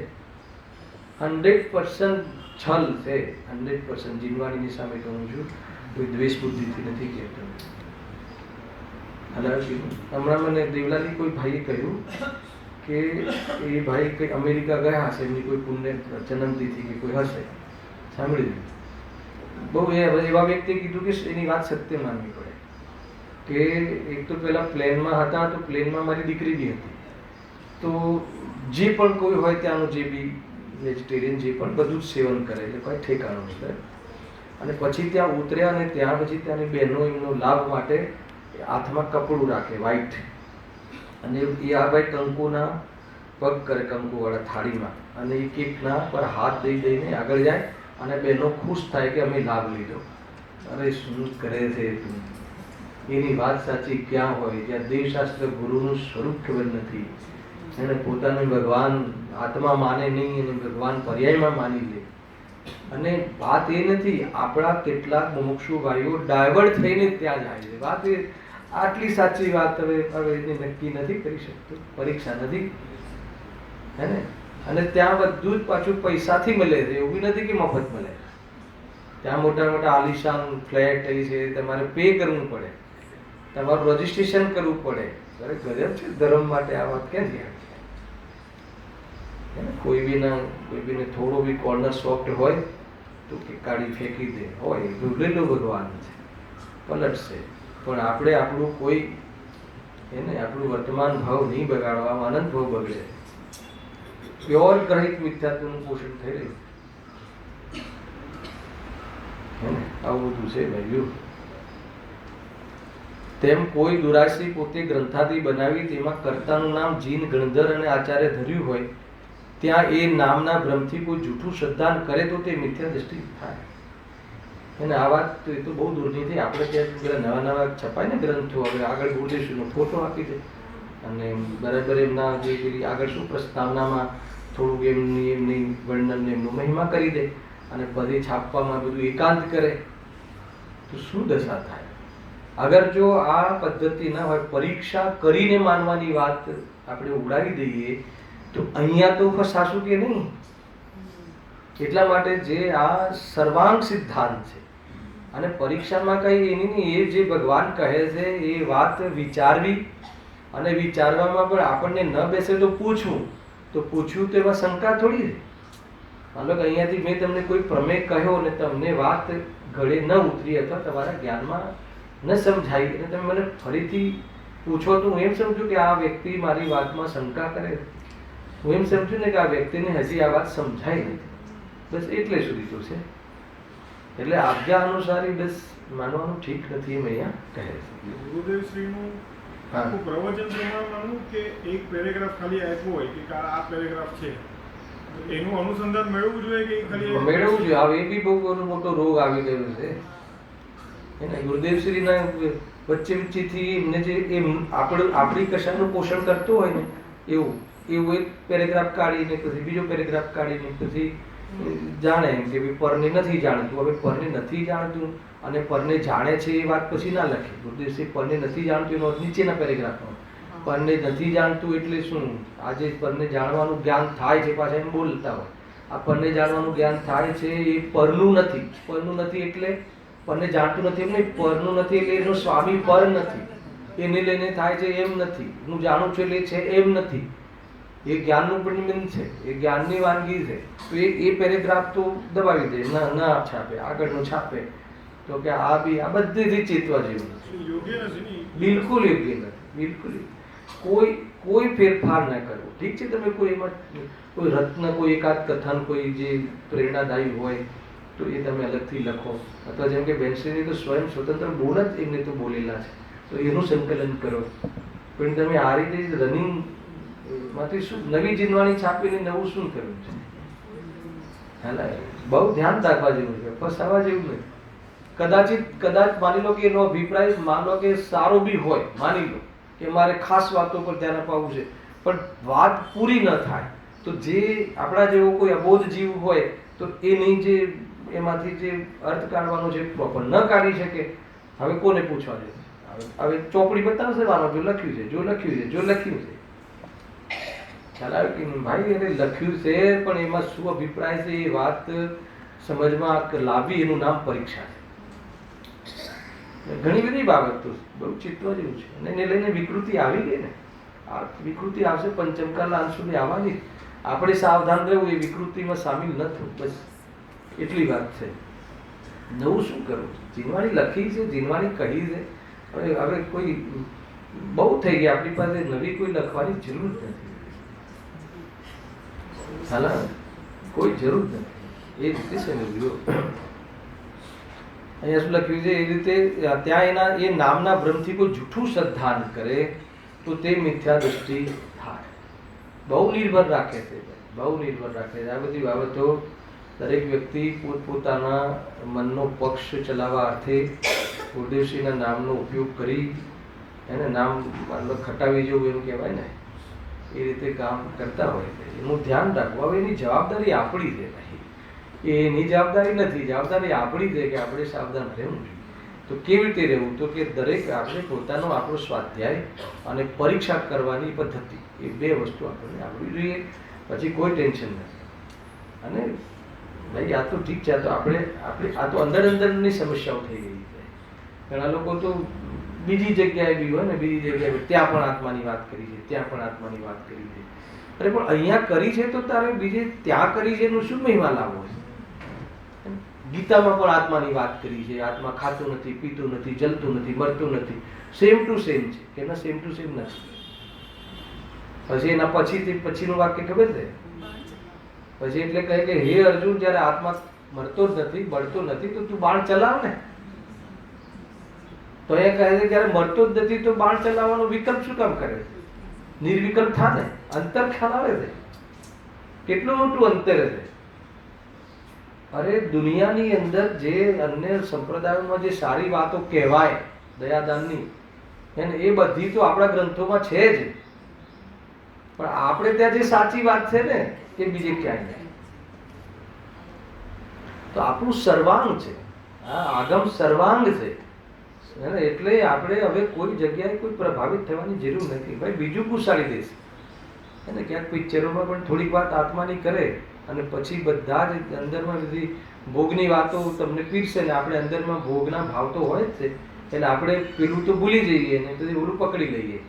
100% છલ છે, 100%. જીનવાણીની સામે કહું છું, કોઈ દ્વેષ બુદ્ધિથી નથી કહેતો. હમણાં મને દેવલાલી કોઈ ભાઈએ કહ્યું કે એ ભાઈ કંઈ અમેરિકા ગયા હશે, એમની કોઈ પુણ્ય જન્મતિથિ કે કોઈ હશે, સાંભળ્યું? બહુ એવા વ્યક્તિએ કીધું કે એની વાત સત્ય માનવી પડે. કે એક તો પેલા પ્લેનમાં હતા, તો પ્લેનમાં મારી દીકરી બી હતી, તો જે પણ કોઈ હોય ત્યાંનું જે બી વેજીટેરિયન જે પણ બધું જ સેવન કરે, એટલે કોઈ ઠેકાણું નહીં. અને પછી ત્યાં ઉતર્યા અને ત્યાં પછી ત્યાંની બહેનો એમનો લાભ માટે હાથમાં કપડું રાખે વ્હાઈટ, અને એ આ ભાઈ કંકુના પગ કરે, કંકુવાળા થાળીમાં, અને એ કેકના પર હાથ દઈને આગળ જાય, અને બહેનો ખુશ થાય કે અમે લાભ લીધો. અરે શું કરે છે તું? એની વાત સાચી ક્યાં હોય? જ્યાં દેવશાસ્ત્ર ગુરુનું સ્વરૂપ ખબર નથી, એને પોતાને ભગવાન આત્મા માને નહીં, અને ભગવાન પર્યાયમાં માની લે. અને વાત એ નથી, આપણા કેટલાક મુમુક્ષુ ભાઈઓ ડાયવર્ટ થઈને ત્યાં જાય છે. વાત એ આટલી સાચી વાત હવે એને નક્કી નથી કરી શકતું, પરીક્ષા નથી, હે ને? અને ત્યાં બધું જ પાછું પૈસાથી મળે છે, એવું બી નથી કે મફત મળે. ત્યાં મોટા મોટા આલિશાન ફ્લેટ છે, તમારે પે કરવું પડે, તમારું રજીસ્ટ્રેશન કરવું પડે. અરે ગજબ છે ધર્મ માટે આ વાત ક્યાંથી આવી? કોઈ બીને થોડો બી કોર્નર સોફ્ટ હોય તો કે કાઢી ફેંકી દે હોય ભૂલેલો ભગવાન છે, પલટશે. પણ આપણે આપણું કોઈ આપણું વર્તમાન ભાવ નહીં બગાડવા, અનંત ભાવ બગડે. પ્યોર ગ્રહિત મિથ્યાત્વનું પોષણ થઈ રહ્યું આવું બધું છે ભાઈઓ. તેમ કોઈ દુરાશી પોતે ગ્રંથાદી બનાવી તેમાં કર્તાનું નામ જીન, ગણધર અને આચાર્ય ધર્યું હોય, ત્યાં એ નામના ભ્રમથી કોઈ જૂઠું શ્રદ્ધાન કરે તો તે મિથ્યા દ્રષ્ટિ થાય. અને આ વાત તો એ તો બહુ દૂરની થઈ. આપણે ત્યાં નવા નવા છપાય ને ગ્રંથો, હવે આગળ ગુરુદેવનો ફોટો આપી દે અને બરાબર એમના જે આગળ શું પ્રસ્તાવનામાં થોડુંક એમની વર્ણન એમનું મહિમા કરી દે અને પછી છાપવામાં બધું એકાંત કરે તો શું દશા થાય? અગર જો આ પદ્ધતિ ના હોય, પરીક્ષા કરીને માનવાની વાત આપણે ઉડાવી દઈએ તો અહીંયા તો ફસાશું કે નહીં. એટલા માટે જે આ સર્વાંગ સિદ્ધાંત છે અને પરીક્ષામાં કઈ એની નહીં, એ જે ભગવાન કહે છે એ વાત વિચારવી અને વિચારવામાં પણ આપણને ન બેસે તો પૂછવું. તો પૂછ્યું તો એમાં શંકા થોડી છે. માનો કે અહીંયાથી મેં તમને કોઈ પ્રમેય કહ્યો અને તમને વાત ગળે ન ઉતરી અથવા તમારા જ્ઞાનમાં ન સમજાઈ અને તમે મને ફરીથી પૂછો તો હું એમ સમજુ કે આ વ્યક્તિ મારી વાતમાં શંકા કરે. હું એમ સમજુ ને કે આ વ્યક્તિને હજી આ વાત સમજાઈ નથી. બસ એટલે સુધી તો છે. એટલે આજ્ઞા અનુસારી બસ માનવાનું ઠીક નથી એમ અહીંયા કહે છે. ગુરુદેવશ્રીનું આખું પ્રવચન પ્રમાણનું કે એક પેરેગ્રાફ ખાલી આપ્યો હોય કે આ પેરેગ્રાફ છે, એનું અનુસંધાન મેળવવું જોઈએ કે ખાલી મેળવવું જોઈએ. હવે એ બી બહુ મોટો રોગ આવી ગયો છે. ગુરુદેવશ્રીના વચ્ચે વચ્ચેથી એમને જે આપણી કશાનું પોષણ કરતો હોય ને એવું એક પેરેગ્રાફ કાઢીને પછી બીજો પેરેગ્રાફ કાઢીને પછી જાણે એમ કે પરને નથી જાણતું. હવે પરને નથી જાણતું અને પરને જાણે છે એ વાત પછી ના લખે. ગુરુદેવશ્રી પરને નથી જાણતું એનો નીચેના પેરેગ્રાફમાં પરને નથી જાણતું એટલે શું? આજે પરને જાણવાનું જ્ઞાન થાય છે, પાછા એમ બોલતા હોય આ પરને જાણવાનું જ્ઞાન થાય છે એ પરનું નથી. પરનું નથી એટલે પરને જાણતું નથી એમ નહીં, પરનું નથી એટલે એનો સ્વામી પર નથી, એને લઈને થાય છે એમ નથી, હું જાણું છું એટલે છે એમ નથી. એ જ્ઞાનનું પ્રતિબિંબ છે, એ જ્ઞાનની વાનગી છે. તો એ પેરેગ્રાફ તો દબાવી દે, ન છાપે, આગળનું છાપે તો કે આ બી આ બધીથી ચેતવા જેવું નથી. બિલકુલ યોગ્ય નથી. બિલકુલ કોઈ ફેરફાર ન કરવો. ઠીક છે, તમે કોઈ એમાં કોઈ રત્ન, કોઈ એકાદ કથન, કોઈ જે પ્રેરણાદાયી હોય તો એ તમે અલગથી લખો. અથવા જેમ કે બેનશ્રીની તો સ્વયં સ્વતંત્ર બોલ જ એમને તો બોલેલા છે, તો એનું સંકલન કરો. પણ તમે આ રીતે રનિંગ માંથી શું નવી જીનવાણી છાપીને નવું શું કરવું છે? બહુ ધ્યાન રાખવા જેવું છે, ફસાવા જેવું નહીં. કદાચ માની લો કે એનો અભિપ્રાય માન લો કે સારો બી હોય, માની લો કે મારે ખાસ વાતો પર ધ્યાન આપવું છે, પણ વાત પૂરી ન થાય તો જે આપણા જેવો કોઈ અબોધ જીવ હોય તો એની જે એમાંથી જે અર્થ કાઢવાનો છે પ્રોપર ન કાઢી શકે. હવે કોને પૂછવા છે? હવે ચોપડી બતાવશે માનો જો લખ્યું છે, જો લખ્યું છે ખ્યાલ આવે કે ભાઈ એને લખ્યું છે પણ એમાં શું અભિપ્રાય છે એ વાત સમજમાં લાવવી, એનું નામ પરીક્ષા છે. ઘણી બધી બાબતો બહુ ચિત્તવા જેવું છે અને એને લઈને વિકૃતિ આવી ગઈ ને. આ વિકૃતિ આવશે પંચમકારના અંશ સુધી આવવાની. આપણે સાવધાન રહેવું, એ વિકૃતિમાં સામેલ ન થવું, બસ એટલી વાત છે. નવું શું કરવું? જીનવાણી લખી છે, જીનવાણી કહી છે. હવે કોઈ બહુ થઈ ગઈ, આપણી પાસે નવી કોઈ લખવાની જરૂર નથી. કોઈ જરૂર નથી. એ રીતે સમજ્યો. અહીંયા શું લખ્યું છે એ રીતે ત્યાં એના એ નામના ભ્રમથી કોઈ જૂઠું શ્રદ્ધાન કરે તો તે મિથ્યા દૃષ્ટિ થાય. બહુ નિર્ભર રાખે છે, બહુ નિર્ભર રાખે છે. આ બધી બાબતો દરેક વ્યક્તિ પોતપોતાના મનનો પક્ષ ચલાવવા અર્થે ગુરુદેવશ્રીના નામનો ઉપયોગ કરી એને નામ ખટાવી જવું એમ કહેવાય ને, એ રીતે કામ કરતા હોય છે. એનું ધ્યાન રાખવું. હવે એની જવાબદારી આપણી છે, એની જવાબદારી નથી. જવાબદારી આપણી છે કે આપણે સાવધાન રહેવું જોઈએ. તો કેવી રીતે રહેવું? તો કે દરેક આપણે પોતાનો આપણો સ્વાધ્યાય અને પરીક્ષા કરવાની પદ્ધતિ, એ બે વસ્તુ આપણને આવડવી જોઈએ. પછી કોઈ ટેન્શન નથી. અને ભાઈ આ તો ઠીક છે, આ તો આપણે આ તો અંદરની સમસ્યાઓ થઈ ગઈ છે. ઘણા લોકો તો બીજી જગ્યાએ બી હોય ને, બીજી જગ્યાએ ત્યાં પણ આત્માની વાત કરી છે, ત્યાં પણ આત્માની વાત કરી છે. અરે પણ અહીંયા કરી છે તો તારે બીજે ત્યાં કરી છે એનું શું મહિમા લાવવો છે? ગીતામાં પણ આત્માની વાત કરી છે. આત્મા ખાતું નથી, પીતું નથી, જલતું નથી, મરતું નથી. સેમ ટુ સેમ છે કે ના? સેમ ટુ સેમ નથી. પછી એના પછીનું વાક્ય ખબર છે? પછી એટલે કહે કે હે અર્જુન, જયારે આત્મા મરતો જ નથી, બળતો નથી, તો તું બાણ ચલાવ ને. તો એ કહે છે જયારે મરતો જ નથી તો બાણ ચલાવવાનો વિકલ્પ શું કામ કરે છે? નિર્વિકલ્પ થા ને. અંતર ખ્યાલ આવે છે? કેટલું મોટું અંતર છે. અરે દુનિયાની અંદર જે અન્ય સંપ્રદાયોમાં જે સારી વાતો કહેવાય દયાદાનની, એ બધી તો આપણા ગ્રંથોમાં છે જ. પણ આપણે ત્યાં જે સાચી વાત છે ને એ બીજે ક્યાંય નહીં. તો આપણું સર્વાંગ છે, આગમ સર્વાંગ છે. એટલે આપણે હવે કોઈ જગ્યાએ કોઈ પ્રભાવિત થવાની જરૂર નથી. ભાઈ બીજું પૂછાડી દેશે. એને ક્યાંક પિક્ચરોમાં પણ થોડીક વાત આત્માની કરે અને પછી બધા જ અંદરમાં બધી ભોગની વાતો તમને પીરશે ને આપણે અંદરમાં ભોગના ભાવ તો હોય જ છે. એટલે આપણે પેલું તો ભૂલી જઈએ ને પછી ઓલું પકડી લઈએ.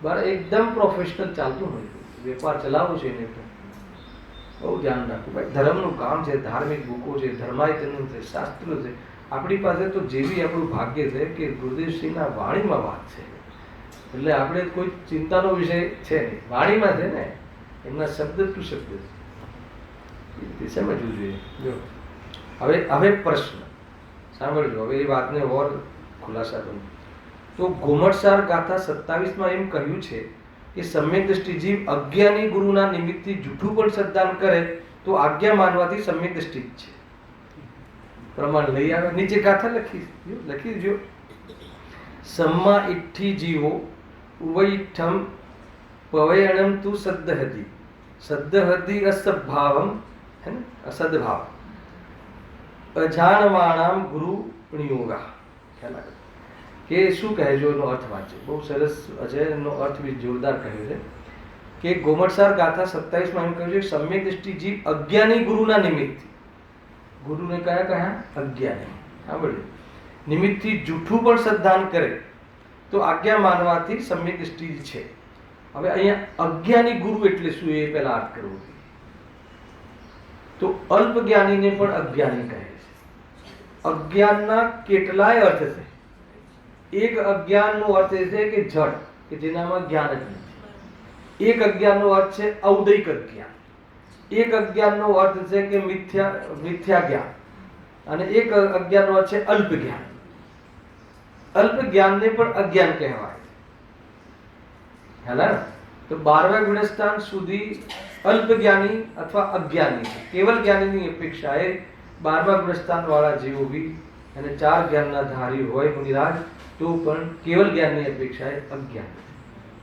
બરાબર, એકદમ પ્રોફેશનલ ચાલતું હોય. વેપાર ચલાવવો છે ને તો બહુ ધ્યાન રાખવું. ભાઈ ધર્મનું કામ છે, ધાર્મિક બુકો છે, ધર્માયતનું છે, શાસ્ત્રો છે. આપણી પાસે તો જેવી આપણું ભાગ્ય છે કે ગુરુદેવશ્રીના વાણીમાં વાત છે. એટલે આપણે કોઈ ચિંતાનો વિષય છે નહીં. વાણીમાં છે ને, એમના શબ્દ ટુ શબ્દ છે. સમજવું જોઈએ. જો હવે પ્રશ્ન સાંભળજો. હવે એ વાતને ઓર ખુલાસા કરું તો ઘુમટસાર ગાથા 27માં એમ કહ્યું છે કે સમ્યક દ્રષ્ટિ જીવ અજ્ઞાની ગુરુના નિમિત્તથી જૂઠું પણ શ્રદ્ધાન કરે તો આજ્ઞા માનવાથી સમ્યક દ્રષ્ટિ જ છે. પ્રમાણ લઈ આવે. નીચે ગાથા લખી જો सम्मा इट्ठी जीवो उवैठम पवयणम तु सद्दहति सद्दहति असद्भावम है ना, असद्भाव અજાણવાણામ ગુરુ નિયોગા. ખ્યાલ આવે કે શું કહે જો એનો અર્થ વાંચે. બહુ સરસ અજયનો અર્થ બી જોરદાર કહ્યો છે કે ગોમટસાર ગાથા 27માં એમ કહ્યું છે સમ્યક દ્રષ્ટિ જીવ અજ્ઞાની ગુરુના નિમિત્તથી, ગુરુને કયા અજ્ઞાની સાંભળ્યું, નિમિત્તથી જૂઠું પણ શ્રદ્ધાન કરે તો આજ્ઞા માનવાથી સમ્યક દ્રષ્ટિ છે. હવે અહીંયા અજ્ઞાની ગુરુ એટલે શું એ પહેલા અર્થ કરવો જોઈએ. તો અલ્પ જ્ઞાનીને પણ અજ્ઞાની કહે છે. અજ્ઞાનના કેટલાય અર્થ છે. એક અજ્ઞાનનો અર્થ એ છે કે જડ, કે જેનામાં જ્ઞાન જ નથી. એક અજ્ઞાનનો અર્થ છે ઔદૈક અજ્ઞાન. એક અજ્ઞાનનો અર્થ છે કે મિથ્યા જ્ઞાન. અને એક અજ્ઞાનનો અર્થ છે અલ્પ જ્ઞાન. અલ્પ જ્ઞાનને પણ અજ્ઞાન કહેવાય. હેલા તો 12મા ગુણસ્થાન સુધી અલ્પ જ્ઞાની અથવા અજ્ઞાની છે. કેવલ જ્ઞાનીની અપેક્ષાએ 12મા ગુણસ્થાન વાળા જેવો બી અને 4 જ્ઞાનના ધારી હોય મુનિરાજ તો પણ કેવલ જ્ઞાનની અપેક્ષાએ અજ્ઞાન.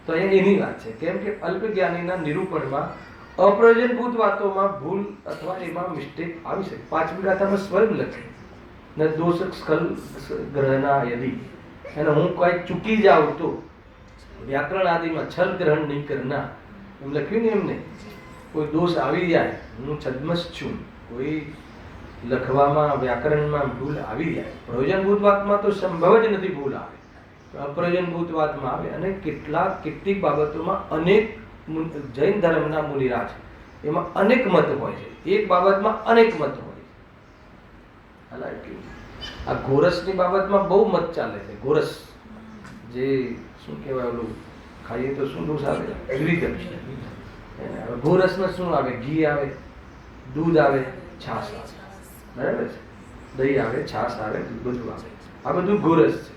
તો અહીંયા એની વાત છે. કેમ કે અલ્પ જ્ઞાનીના નિરૂપણમાં અપ્રયોજનભૂત વાતોમાં ભૂલ અથવા એમાં મિસ્ટેક આવી શકે. 5મી ગાથામાં સ્વયં લખે ન દોષ સ્ખલ ગ્રહના યદિ, અને હું કોઈ ચૂકી જાઉં તો વ્યાકરણ આદિમાં છલ ગ્રહણ નહીં કરના એમ લખ્યું ને એમને. કોઈ દોષ આવી જાય, હું છદ્મસ છું, કોઈ લખવામાં વ્યાકરણમાં ભૂલ આવી જાય, પ્રયોજનભૂત વાતમાં તો સંભવ જ નથી ભૂલ આવે, અપ્રયોજનભૂત વાતમાં આવે. અને કેટલીક બાબતોમાં અનેક જૈન ધર્મના મુનિરાજ એમાં અનેક મત હોય છે. એક બાબતમાં અનેક મત હોય છે. આ ગોરસની બાબતમાં બહુ મત ચાલે છે. ગોરસ જે શું કહેવાય ઓલું ખાઈએ તો શું દોષ આવે? ગોરસમાં શું આવે? ઘી આવે, દૂધ આવે, છાશ આવે, બરાબર છે, દહીં આવે, છાશ આવે, બધું આવે. આ બધું ગોરસ છે.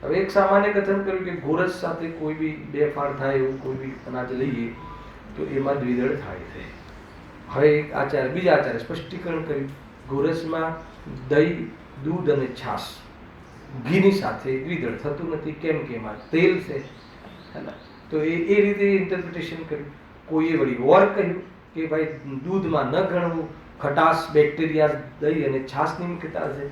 હવે એક સામાન્ય કથન કર્યું કે ગોરસ સાથે કોઈ બી બે ફાળ થાય એવું કોઈ બી અનાજ લઈએ તો એમાં દ્વિદળ થાય છે. હવે એક આચાર્ય બીજા આચાર્ય સ્પષ્ટીકરણ કર્યું ગોરસમાં દહીં, દૂધ અને છાશ ઘીની સાથે દ્વિદળ થતું નથી. કેમ કે એમાં તેલ છે. તો એ રીતે ઇન્ટરપ્રિટેશન કર્યું. કોઈએ વળી ઓર કહ્યું કે ભાઈ દૂધમાં ન ગણવું, ખટાશ બેક્ટેરિયા દહીં અને છાશની મુખ્યતા છે.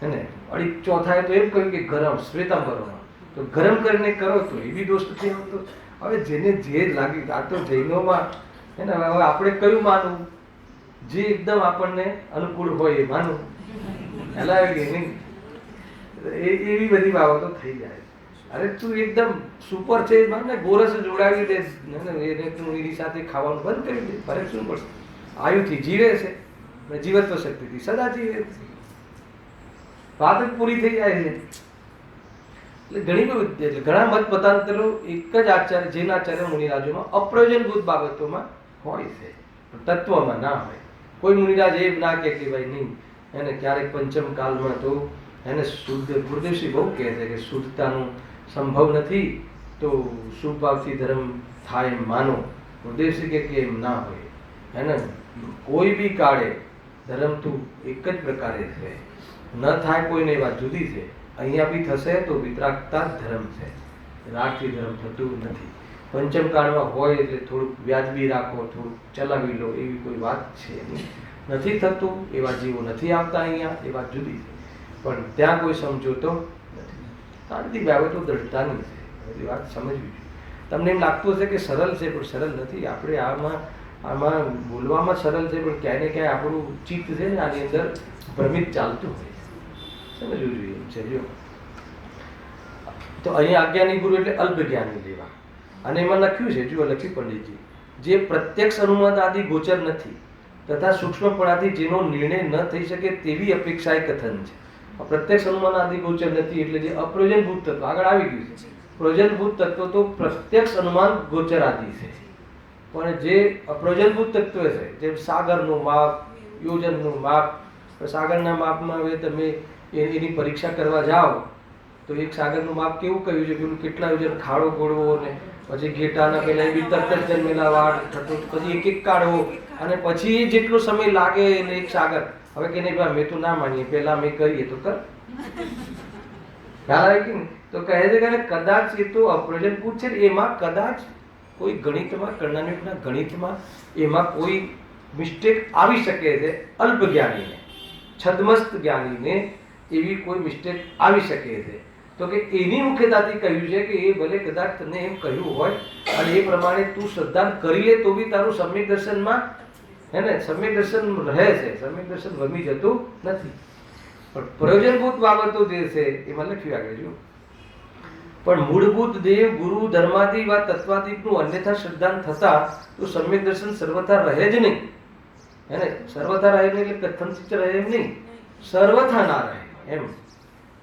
અને અડી ચોથાએ તો એમ કહ્યું કે ગરમ શ્વેતાંબરોમાં તો ગરમ કરીને કરો તો એ બી દોષ નથી આવતો. હવે જેને જે લાગ્યું, આ તો જૈનોમાં હે ને, હવે આપણે કયું માનવું? જે એકદમ આપણને અનુકૂળ હોય એ માનવું. એવી બધી બાબતો થઈ જાય. અરે તું એકદમ સુપર છે, મને ગોરસ જોડાવી દે એને તું એની સાથે ખાવાનું બંધ કરી દે, ફરક શું પડશે? આયુથી જીવે છે, જીવત્વ શક્તિથી સદા જીવે છે, વાત જ પૂરી થઈ જાય છે. એટલે ઘણા મત મતાંતરો એક જ આચાર્ય જૈન આચાર્ય મુનિરાજોમાં અપ્રયોજનભૂત બાબતોમાં હોય છે, તત્વમાં ના હોય. કોઈ મુનિરાજ એ ના કહે કે ભાઈ નહીં, એને ક્યારેક પંચમ કાલમાં તો એને શુદ્ધ, ગુરુદેવશ્રી બહુ કહે છે કે શુદ્ધતાનું સંભવ નથી તો શુભ ભાવથી ધર્મ થાય એમ માનો. ગુરુદેવશ્રી કે એમ ના હોય, એને કોઈ બી કાળે ધર્મ તું એક જ પ્રકારે છે, ન થાય કોઈને એ વાત જુદી છે. અહીંયા બી થશે તો વિતરાગતા જ ધર્મ છે, રાગથી ધર્મ થતું નથી. પંચમ કાળમાં હોય એટલે થોડુંક વ્યાજબી રાખો, થોડુંક ચલાવી લો, એવી કોઈ વાત છે નહીં. નથી થતું, એવા જીવો નથી આવતા અહીંયા, એ વાત જુદી છે. પણ ત્યાં કોઈ સમજોતો નથી. આ બધી બાબતો દ્રઢતાની છે, બધી વાત સમજવી જોઈએ. તમને એમ લાગતું હશે કે સરળ છે, પણ સરળ નથી. આપણે આમાં બોલવામાં સરળ છે, પણ ક્યાંય ને ક્યાંય આપણું ચિત્ત છે ને આની અંદર ભ્રમિત ચાલતું હોય, સમજવું જોઈએ એમ છે. જો તો અહીંયા અજ્ઞાની ગુરુ એટલે અલ્પ જ્ઞાની લેવા, અને એમાં લખ્યું છે, જુઓ લખ્યું પંડિતજી, જે પ્રત્યક્ષ અનુમત આદિ ગોચર નથી તથા સૂક્ષ્મપણાથી જેનો નિર્ણય ન થઈ શકે તેવી અપેક્ષાએ કથન છે. પ્રત્યક્ષ અનુમાન આદિ ગોચર નથી એટલે જે અપ્રયોજનભૂત તત્વ આગળ આવી ગયું છે. પ્રયોજનભૂત તત્વ તો પ્રત્યક્ષ અનુમાન ગોચર આદિ છે, પણ જે અપ્રયોજનભૂત તત્વ છે, જેમ સાગરનું માપ, યોજનનું માપ, સાગરના માપમાં હવે તમે એની પરીક્ષા કરવા જાઓ તો એક સાગરનું માપ કેવું કહ્યું છે, પેલું કેટલા યોજન ખાડો ગોળવો, ને પછી ઘેટાના પેલા એવી તરત જ જન્મેલા વાળ થતો, પછી એક કાઢવો, અને પછી જેટલો સમય લાગે એટલે એક સાગર. હવે કે નહીં ભાઈ મેં તો ના માનીએ, પેલા મેં કરીએ તો કર, ખ્યાલ આવે કે નહીં? તો કહે છે કે કદાચ એ તો અપ્રયોજનભૂત છે, એમાં કદાચ કોઈ ગણિતમાં, કર્ણાનુકના ગણિતમાં એમાં કોઈ મિસ્ટેક આવી શકે છે. અલ્પ જ્ઞાનીને, છદ્મસ્ત જ્ઞાનીને એવી કોઈ મિસ્ટેક આવી શકે છે. તો કે એની મુખ્યતાથી કહ્યું છે કે એ ભલે કદાચ તને એમ કહ્યું હોય અને એ પ્રમાણે તું શ્રદ્ધા કરી લે તો બી તારું સમ્યક દર્શનમાં હે ને સમ્યક દર્શન રહે છે, સમ્યક દર્શન વમી જતું નથી. પણ પ્રયોજનભૂત બાબતો જે છે એમાં લખ્યું આગળ જો, પણ મૂળભૂત દેવ ગુરુ ધર્માદિ વા તત્વાદિકનું અન્યથા શ્રદ્ધાન થતા તો સમ્યક દર્શન સર્વથા રહે જ નહીં. હે ને સર્વથા રહે નહીં એટલે કથનથી જ રહે એમ નહીં, સર્વથા ના રહે એમ.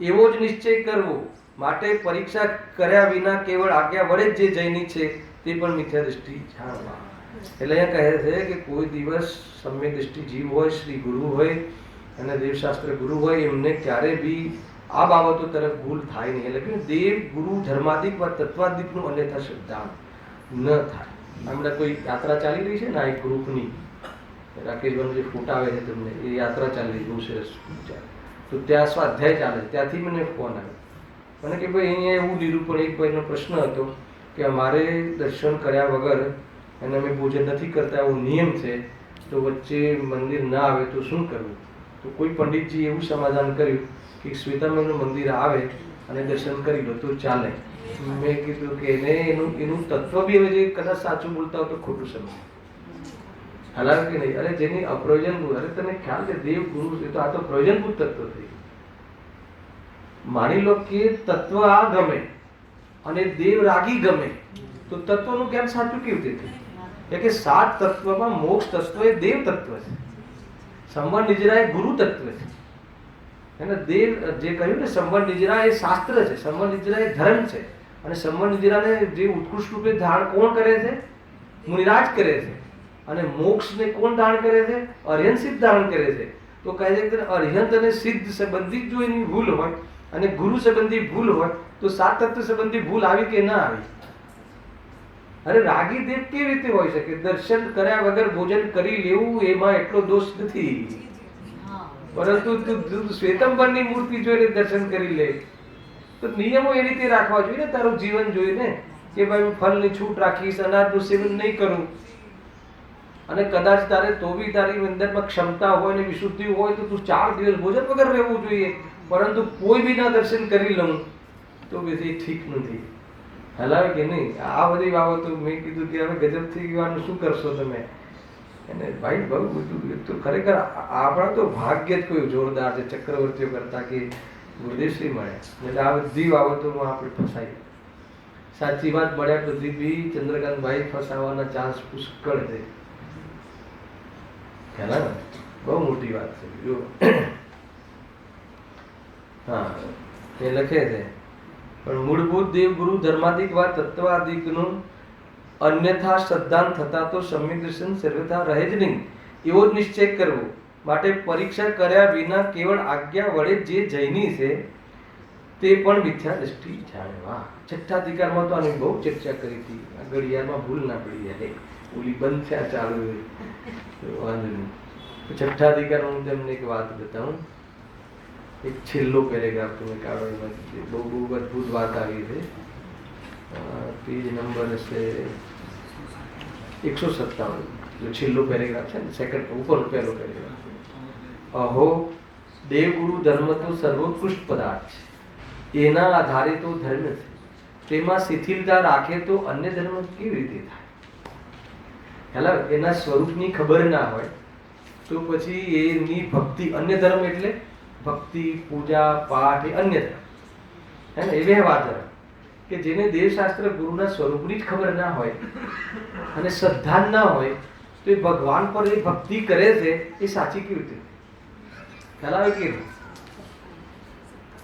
એવો જ નિશ્ચય કરવો માટે પરીક્ષા કર્યા વિના કેવળ આજ્ઞા વડે જ જે જૈની છે તે પણ મિથ્યા દૃષ્ટિ જાણવા. એટલે અહીંયા કહે છે કે કોઈ દિવસ સમ્યક દૃષ્ટિ જીવ હોય, શ્રી ગુરુ હોય અને દેવશાસ્ત્ર ગુરુ હોય, એમને ક્યારે બી આ બાબતો તરફ ભૂલ થાય નહીં. એટલે કે દેવ ગુરુ ધર્માદિક વા તત્વાદિકનું અન્યથા શ્રદ્ધા ન થાય. હમણાં કોઈ યાત્રા ચાલી રહી છે ને, આ એક ગ્રુપની રાકેશભાઈનો જે ફોટા આવે છે તમને, એ યાત્રા ચાલી રહી, બહુ સરસ ચાલે. તો ત્યાં સ્વાધ્યાય ચાલે, ત્યાંથી મને ફોન આવ્યો મને કે ભાઈ અહીંયા એવું નિરૂપણ, એક ભાઈનો પ્રશ્ન હતો કે અમારે દર્શન કર્યા વગર અને અમે ભોજન નથી કરતા એવો નિયમ છે, તો વચ્ચે મંદિર ના આવે તો શું કરવું? તો કોઈ પંડિતજી એવું સમાધાન કર્યું કે શ્વેતાંબરનું મંદિર આવે અને દર્શન કરી લો તો ચાલે. મેં કીધું કે એનું તત્વ બી હવે જે કદાચ સાચું બોલતા હોય તો ખોટું સમજે, હાલાવે કે નહીં? અરે જેની અપ્રયોજનભૂત, અરે તને ખ્યાલ છે દેવ ગુરુ એ તો આ તો પ્રયોજનભૂત તત્વ થઈ. માની લો કે તત્વ આ ગમે અને દેવ રાગી ગમે તો તત્વનું જ્ઞાન સાચું કેવી રીતે થયું? એટલે કે 7 તત્વમાં મોક્ષ તત્વ એ દેવ તત્વ છે, સંવર નિજરા એ ગુરુ તત્વ છે. એને દેવ જે કહ્યું ને, સંવર નિજરા એ શાસ્ત્ર છે, સંવર નિજરા એ ધર્મ છે, અને સંવર નિજરાને જે ઉત્કૃષ્ટ રૂપે ધારણ કોણ કરે છે? મુનિરાજ કરે છે. અને મોક્ષને કોણ ધારણ કરે છે? અર્યન સિદ્ધ ધારણ કરે છે. તો કહે છે કે અર્યંત અને સિદ્ધ સંબંધિત જો એની ભૂલ હોય અને ગુરુ સંબંધી ભૂલ હોય તો 7 તત્વ સંબંધી ભૂલ આવી કે ના આવી? અરે રાગી દેવ કેવી રીતે હોય શકે? દર્શન કર્યા વગર ભોજન કરી લેવું એમાં એટલો દોષ નથી, પરંતુ તું શ્વેતંબરની મૂર્તિ જોઈને દર્શન કરી લે તો નિયમો એ રીતે રાખવા જોઈએ ને તારું જીવન જોઈને કે ભાઈ હું ફળની છૂટ રાખીશ, અનાજનું સેવન નહીં કરું, અને કદાચ તારે તો બી તારી અંદરમાં ક્ષમતા હોય ને વિશુદ્ધિ હોય તો તું 4 દિવસ ભોજન વગર રહેવું જોઈએ, પરંતુ કોઈ બી ના દર્શન કરી લઉં તો બધી ઠીક નથી. હલાવે કે નહીં? આ બધી બાબતો મેં કીધું કે હવે ગજબ થઈ ગયું, શું કરશો તમે? અને ભાઈ બહુ બધું તો ખરેખર આપણા તો ભાગ્ય જ કોઈ જોરદાર છે, ચક્રવર્તીઓ કરતા કે ગુરુદેવશ્રી મળ્યા. એટલે આ બધી બાબતોમાં આપણે ફસાઈ. સાચી વાત મળ્યા પછી બી ચંદ્રકાંતભાઈ ફસાવાના ચાન્સ પુષ્કળ છે. ખ્યાલ આવે? બહુ મોટી વાત છે. જો હા એ લખે છે પણ મૂળભૂત દેવગુરુ ધર્માધિકવા તત્વાધિકનું અન્યથા શ્રદ્ધાન થતા તો સમ્યક દર્શન સર્વથા રહે જ નહીં એવો જ નિશ્ચય કરવો. માટે પરીક્ષા કર્યા વિના કેવળ આજ્ઞા વડે જે જૈની છે તે પણ મિથ્યા દ્રષ્ટિ જાણે. વાહ, છઠ્ઠા અધિકારમાં તો આની બહુ ચર્ચા કરી હતી. આ ઘડિયાળમાં ભૂલ ના પડી જાય, ઓલી બંધ થયા ચાલુ વાંધો નહીં. છઠ્ઠા અધિકારમાં હું તમને એક વાત બતાવું. એક છેલ્લો પેરેગ્રાફ તમે કાઢો, એમાં બહુ બહુ અદભુત વાત આવી છે. પેજ નંબર હશે 157, છેલ્લો પેરેગ્રાફ છે ને, સેકન્ડ ઉપર પહેલો પેરેગ્રાફ. અહો દેવગુરુ ધર્મ તો સર્વોત્કૃષ્ટ પદાર્થ છે, એના આધારે તો ધર્મ છે. તેમાં શિથિલતા રાખે તો અન્ય ધર્મ કેવી રીતે થાય? હેલા એના સ્વરૂપની ખબર ના હોય તો પછી એની ભક્તિ, અન્ય ધર્મ એટલે ભક્તિ, પૂજા, પાઠ એ અન્ય ધર્મ હે ને, એ વ્યવહાર ધર્મ. કે જેને દેવશાસ્ત્ર ગુરુના સ્વરૂપની જ ખબર ના હોય અને શ્રદ્ધા ના હોય તો એ ભગવાન પર એ ભક્તિ કરે છે, એ સાચી કેવી રીતે? ખ્યાલ આવે કે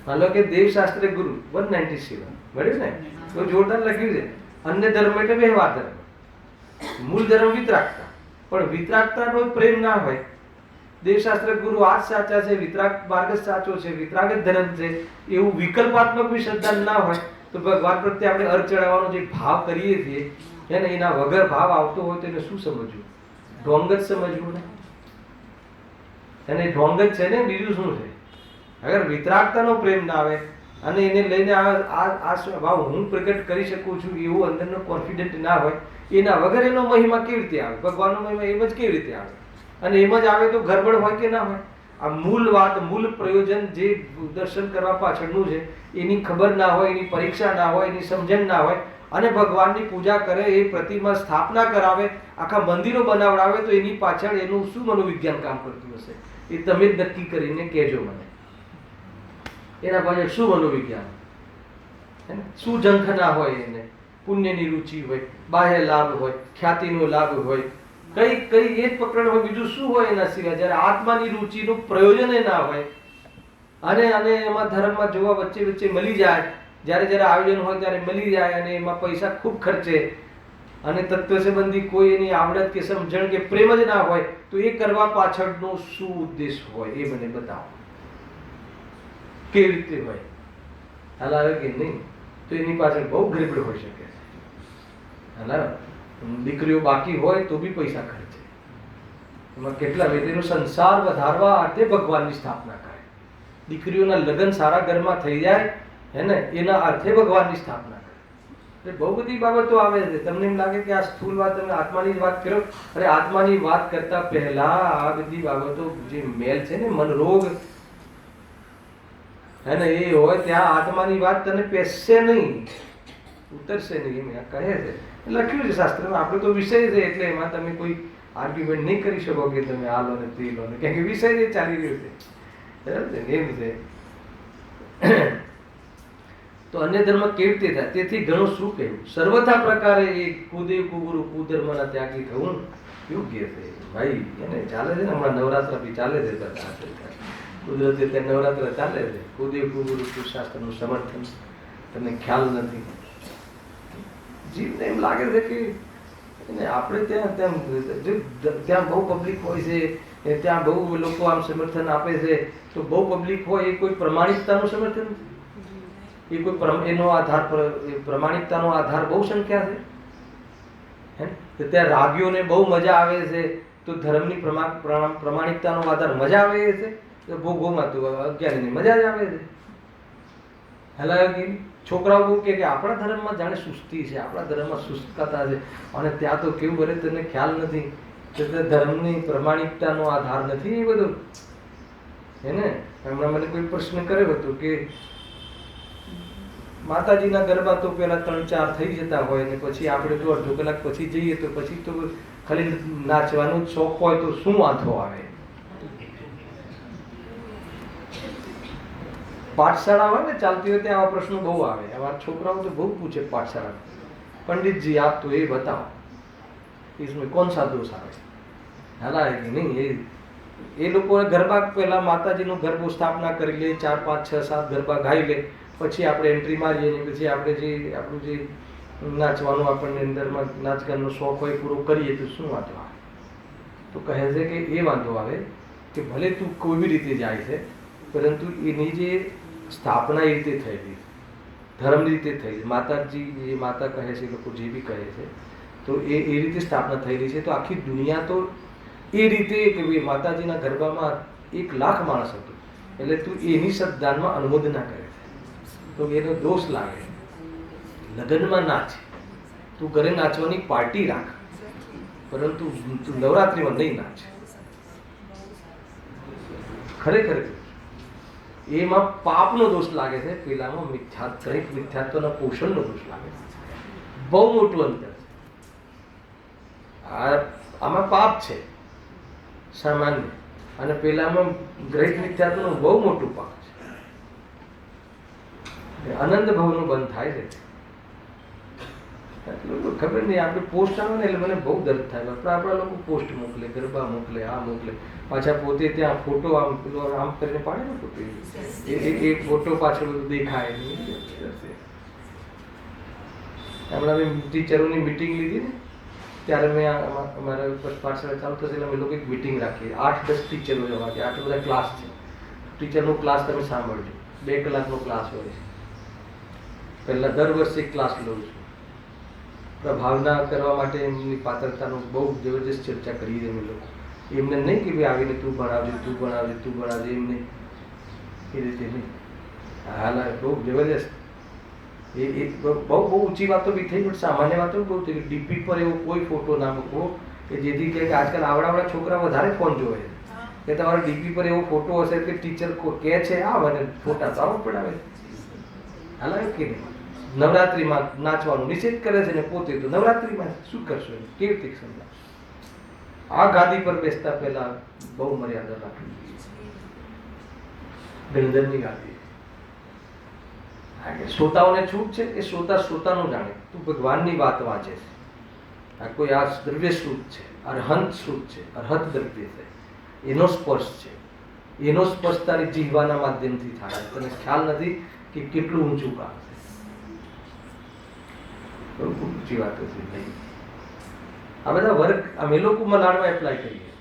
માનો કે દેવશાસ્ત્ર ગુરુ 197 મળ્યું ને, તો જોરદાર લખ્યું છે. અન્ય ધર્મ એટલે વ્યવહાર ધર્મ, મૂળ ધર્મ વિતરાગતા. પણ વિતરાગતાનો પ્રેમ ના હોય. દેવશાસ્ત્ર ગુરુ આ જ સાચા છે, વિતરાગ માર્ગ જ સાચો છે, વિતરાગ જ ધર્મ છે, એવું વિકલ્પાત્મક બી શ્રદ્ધા ના હોય તો ભગવાન પ્રત્યે આપણે અર્થ ચડાવવાનો જે ભાવ કરીએ છીએ એને એના વગર ભાવ આવતો હોય તો એને શું સમજવું? ઢોંગ જ સમજવું ને, એને ઢોંગ જ છે ને, બીજું શું છે? અગર વિતરાગતાનો પ્રેમ ના આવે અને એને લઈને આ ભાવ હું પ્રગટ કરી શકું છું એવું અંદરનો કોન્ફિડન્ટ ના હોય, એના વગર એનો મહિમા કેવી રીતે આવે? ભગવાનનો મહિમા એમ જ કેવી રીતે આવે? અને એમ જ આવે તો ગરબડ હોય કે ના હોય? આ મૂળ વાત, મૂળ પ્રયોજન જે દર્શન કરવા પાછળનું છે એની ખબર ના હોય, એની પરીક્ષા ના હોય, એની સમજણ ના હોય અને ભગવાનની પૂજા કરે, એ પ્રતિમા સ્થાપના કરાવે, આખા મંદિરો બનાવડાવે તો એની પાછળ એનું શું મનોવિજ્ઞાન કામ કરતું હશે? એ તમે જ નક્કી કરીને કહેજો મને. એના પાછળ શું મનોવિજ્ઞાન, શું ઝંખના હોય? એને પુણ્યની રુચિ હોય, બાહ્ય લાભ હોય, ખ્યાતિનો લાભ હોય, કઈ કઈ એ જ પકડ હોય, બીજું શું હોય એના સિવાય? જ્યારે આત્માની રુચિનું પ્રયોજન એ ના હોય અને એમાં ધર્મમાં જોવા વચ્ચે વચ્ચે મળી જાય, જ્યારે જ્યારે આયોજન હોય ત્યારે મળી જાય અને એમાં પૈસા ખૂબ ખર્ચે અને તત્વ સંબંધી કોઈ એની આવડત કે સમજણ કે પ્રેમ જ ના હોય તો એ કરવા પાછળનો શું ઉદ્દેશ હોય એ મને બતાવો. કેવી રીતે હોય? હાલ આવે કે નહીં? તો એની પાછળ બહુ ગરીબડ હોઈ શકે છે. હાલ દીકરીઓ બાકી હોય તો બી પૈસા ખર્ચે. એમાં કેટલા વેદીનો સંસાર વધારવા અર્થે ભગવાનની સ્થાપના કરે. દીકરીઓના લગ્ન સારા ઘરમાં થઈ જાય હે ને, એના અર્થે ભગવાનની સ્થાપના કરે. એટલે બહુ બધી બાબતો આવે છે. તમને એમ લાગે કે આ સ્થૂળ વાત, તમે આત્માની જ વાત કરો. અરે આત્માની વાત કરતા પહેલા આ બધી બાબતો જે મેલ છે ને, મનરોગ હે ને, એ હોય ત્યાં આત્માની વાત તને પેસશે નહીં, ઉતરશે નહીં. એમ કહે છે, લખ્યું છે શાસ્ત્રમાં. આપણે તો વિષય છે એટલે એમાં તમે કોઈ આર્ગ્યુમેન્ટ નહીં કરી શકો કે તમે આ લો ને તે લો ને, કારણ કે વિષય જ ચાલી રહ્યો છે. બરાબર છે, એમ છે. તો અન્ય ધર્મ કેવી રીતે થાય? તેથી ઘણું શું કહેવું? સર્વથા પ્રકારે એ કુદેવ કુગુરુ કુધર્મના ત્યાગી થવું યોગ્ય છે. ભાઈ એને ચાલે છે ને, હમણાં નવરાત્ર બી ચાલે છે, કુદરતી તે નવરાત્ર ચાલે છે. કુદેવ કુગુરુ કુશાસ્ત્રનું સમર્થન તમને ખ્યાલ નથી. જીવને એમ લાગે છે કે આપણે ત્યાં બહુ પબ્લિક હોય છે, ત્યાં બહુ લોકો આમ સમર્થન આપે છે, તો બહુ પબ્લિક હોય એ કોઈ પ્રમાણિકતાનું સમર્થન, એ કોઈ એનો આધાર, પ્રમાણિકતાનો આધાર બહુ સંખ્યા છે. ત્યાં રાગીઓને બહુ મજા આવે છે તો ધર્મની પ્રમાણિકતાનો આધાર મજા આવે છે. ભોગોમાં તો અગિયારની મજા જ આવે છે. હાલાકી છોકરાઓ બહુ કે આપણા ધર્મમાં જાણે સુસ્તી છે, આપણા ધર્મમાં સુસ્તતા છે, અને ત્યાં તો કેવું ભરે તને ખ્યાલ નથી કે ધર્મની પ્રમાણિકતાનો આધાર નથી એ બધું હે ને. હમણાં મને કોઈ પ્રશ્ન કર્યો હતો કે માતાજીના ગરબા તો પેલા 3-4 થઈ જતા હોય ને પછી આપણે જો અડધો કલાક પછી જઈએ તો પછી તો ખાલી નાચવાનો જ શોખ હોય તો શું વાંધો આવે? પાઠશાળા હોય ને ચાલતી હોય ત્યાં આવા પ્રશ્નો બહુ આવે. અમારા છોકરાઓ તો બહુ પૂછે પાઠશાળા, पंडित आप तो ये बताओ इसमें कौन सा दोष આવે, હાલા કે નહીં. એ લોકો ગરબા પહેલા માતાજીનો ગરબો સ્થાપના કરી લે, 4 5 6 7 ગરબા ગાઈ લે, પછી આપણે એન્ટ્રી મારીએ ને પછી આપણે જે આપણું જે નાચવાનું આપણને અંદરમાં નાચગાનનો શોખ હોય પૂરો કરીએ તો શું વાંધો આવે? તો કહે છે કે એ વાંધો આવે કે ભલે તું કોઈ બી રીતે જાય છે, પરંતુ એની જે સ્થાપના એ રીતે થયેલી, ધર્મની રીતે થઈ, માતાજી જે માતા કહે છે, લોકો જે બી કહે છે, તો એ રીતે સ્થાપના થયેલી છે. તો આખી દુનિયા તો એ રીતે કે ભાઈ માતાજીના ગરબામાં 1 લાખ માણસ હતો, એટલે તું એની શ્રદ્ધામાં અનુમોદના કરે છે તો એનો દોષ લાગે. લગ્નમાં નાચ, તું ઘરે નાચવાની પાર્ટી રાખ, પરંતુ તું નવરાત્રિમાં નહીં નાચ. ખરેખર એમાં પાપનો દોષ લાગે છે, પેલામાં મિથ્યાત્વના પોષણનો દોષ લાગે છે. બહુ મોટું અંતર છે. આમાં પાપ છે સામાન્ય, અને પેલામાં ગ્રહિત મિથ્યાત્વનું બહુ મોટું પાપ છે. આનંદ ભાવનું બંધ થાય છે. ખબર નહીં, આપણે પોસ્ટ આવે ને એટલે મને બહુ દર્દ થાય. આપણા લોકો પોસ્ટ મોકલે, ગરબા મોકલે, આ મોકલે, પાછા પોતે ત્યાં ફોટો આમ આમ કરીને પાડે ને ફોટો, એ ફોટો પાછળ બધું દેખાય. હમણાં મેં ટીચરોની મિટિંગ લીધી ને, ત્યારે મેં અમારા પાઠશાળા ચાલુ થશે એટલે અમે લોકો એક મિટિંગ રાખીએ. 8-10 ટીચરો જવાથી, આટલા બધા ક્લાસ છે. ટીચરનો ક્લાસ તમે સાંભળજો, 2 કલાકનો ક્લાસ હોય છે. પહેલા દર વર્ષે એક ક્લાસ લઉં છું. પ્રભાવના કરવા માટે એમની પાત્રતાનો બહુ જબરજસ્ત ચર્ચા કરીએ અમે લોકો. એમને નહીં કે ભાઈ આવીને તું ભણાવજે, તું ભણાવજે, તું ભણાવજે, એમને એ રીતે નહીં. હાલ બહુ જબરજસ્ત એ બહુ ઊંચી વાતો બી થઈ, પણ સામાન્ય વાતો બહુ થઈ. ડીપી પર એવો કોઈ ફોટો ના મૂકવો કે જેથી કે આજકાલ આવડા છોકરા વધારે ફોન જોવે છે, કે તમારા ડીપી પર એવો ફોટો હશે કે ટીચર કહે છે આ મને ફોટા તો આવો પડાવે. હાલ કે નહીં, નવરાત્રિમાં નાચવાનું નિષેધ કરે છે ને પોતે તો નવરાત્રિમાં શું કરશો, કેવી રીતે સમજાવ? આ ગાદી પર બેસતા પહેલા બહુ મર્યાદા રાખવી જોઈએ. ગણધરની ગાદી, શ્રોતાઓને છૂટ છે, એ શ્રોતાનું જાણે. તું ભગવાનની વાત વાંચે છે, આ કોઈ આ દ્રવ્ય શ્રુત છે, અરહંત શ્રુત છે, અરહત દ્રવ્ય છે, એનો સ્પર્શ છે. એનો સ્પર્શ તારી જીહવાના માધ્યમથી થાય. તને ખ્યાલ નથી કે કેટલું ઊંચું કામ છે. બહુ ઊંચી વાતો છે. આ બધા વર્ગ અમે લોકો મલાડમાં એપ્લાય કરીએ.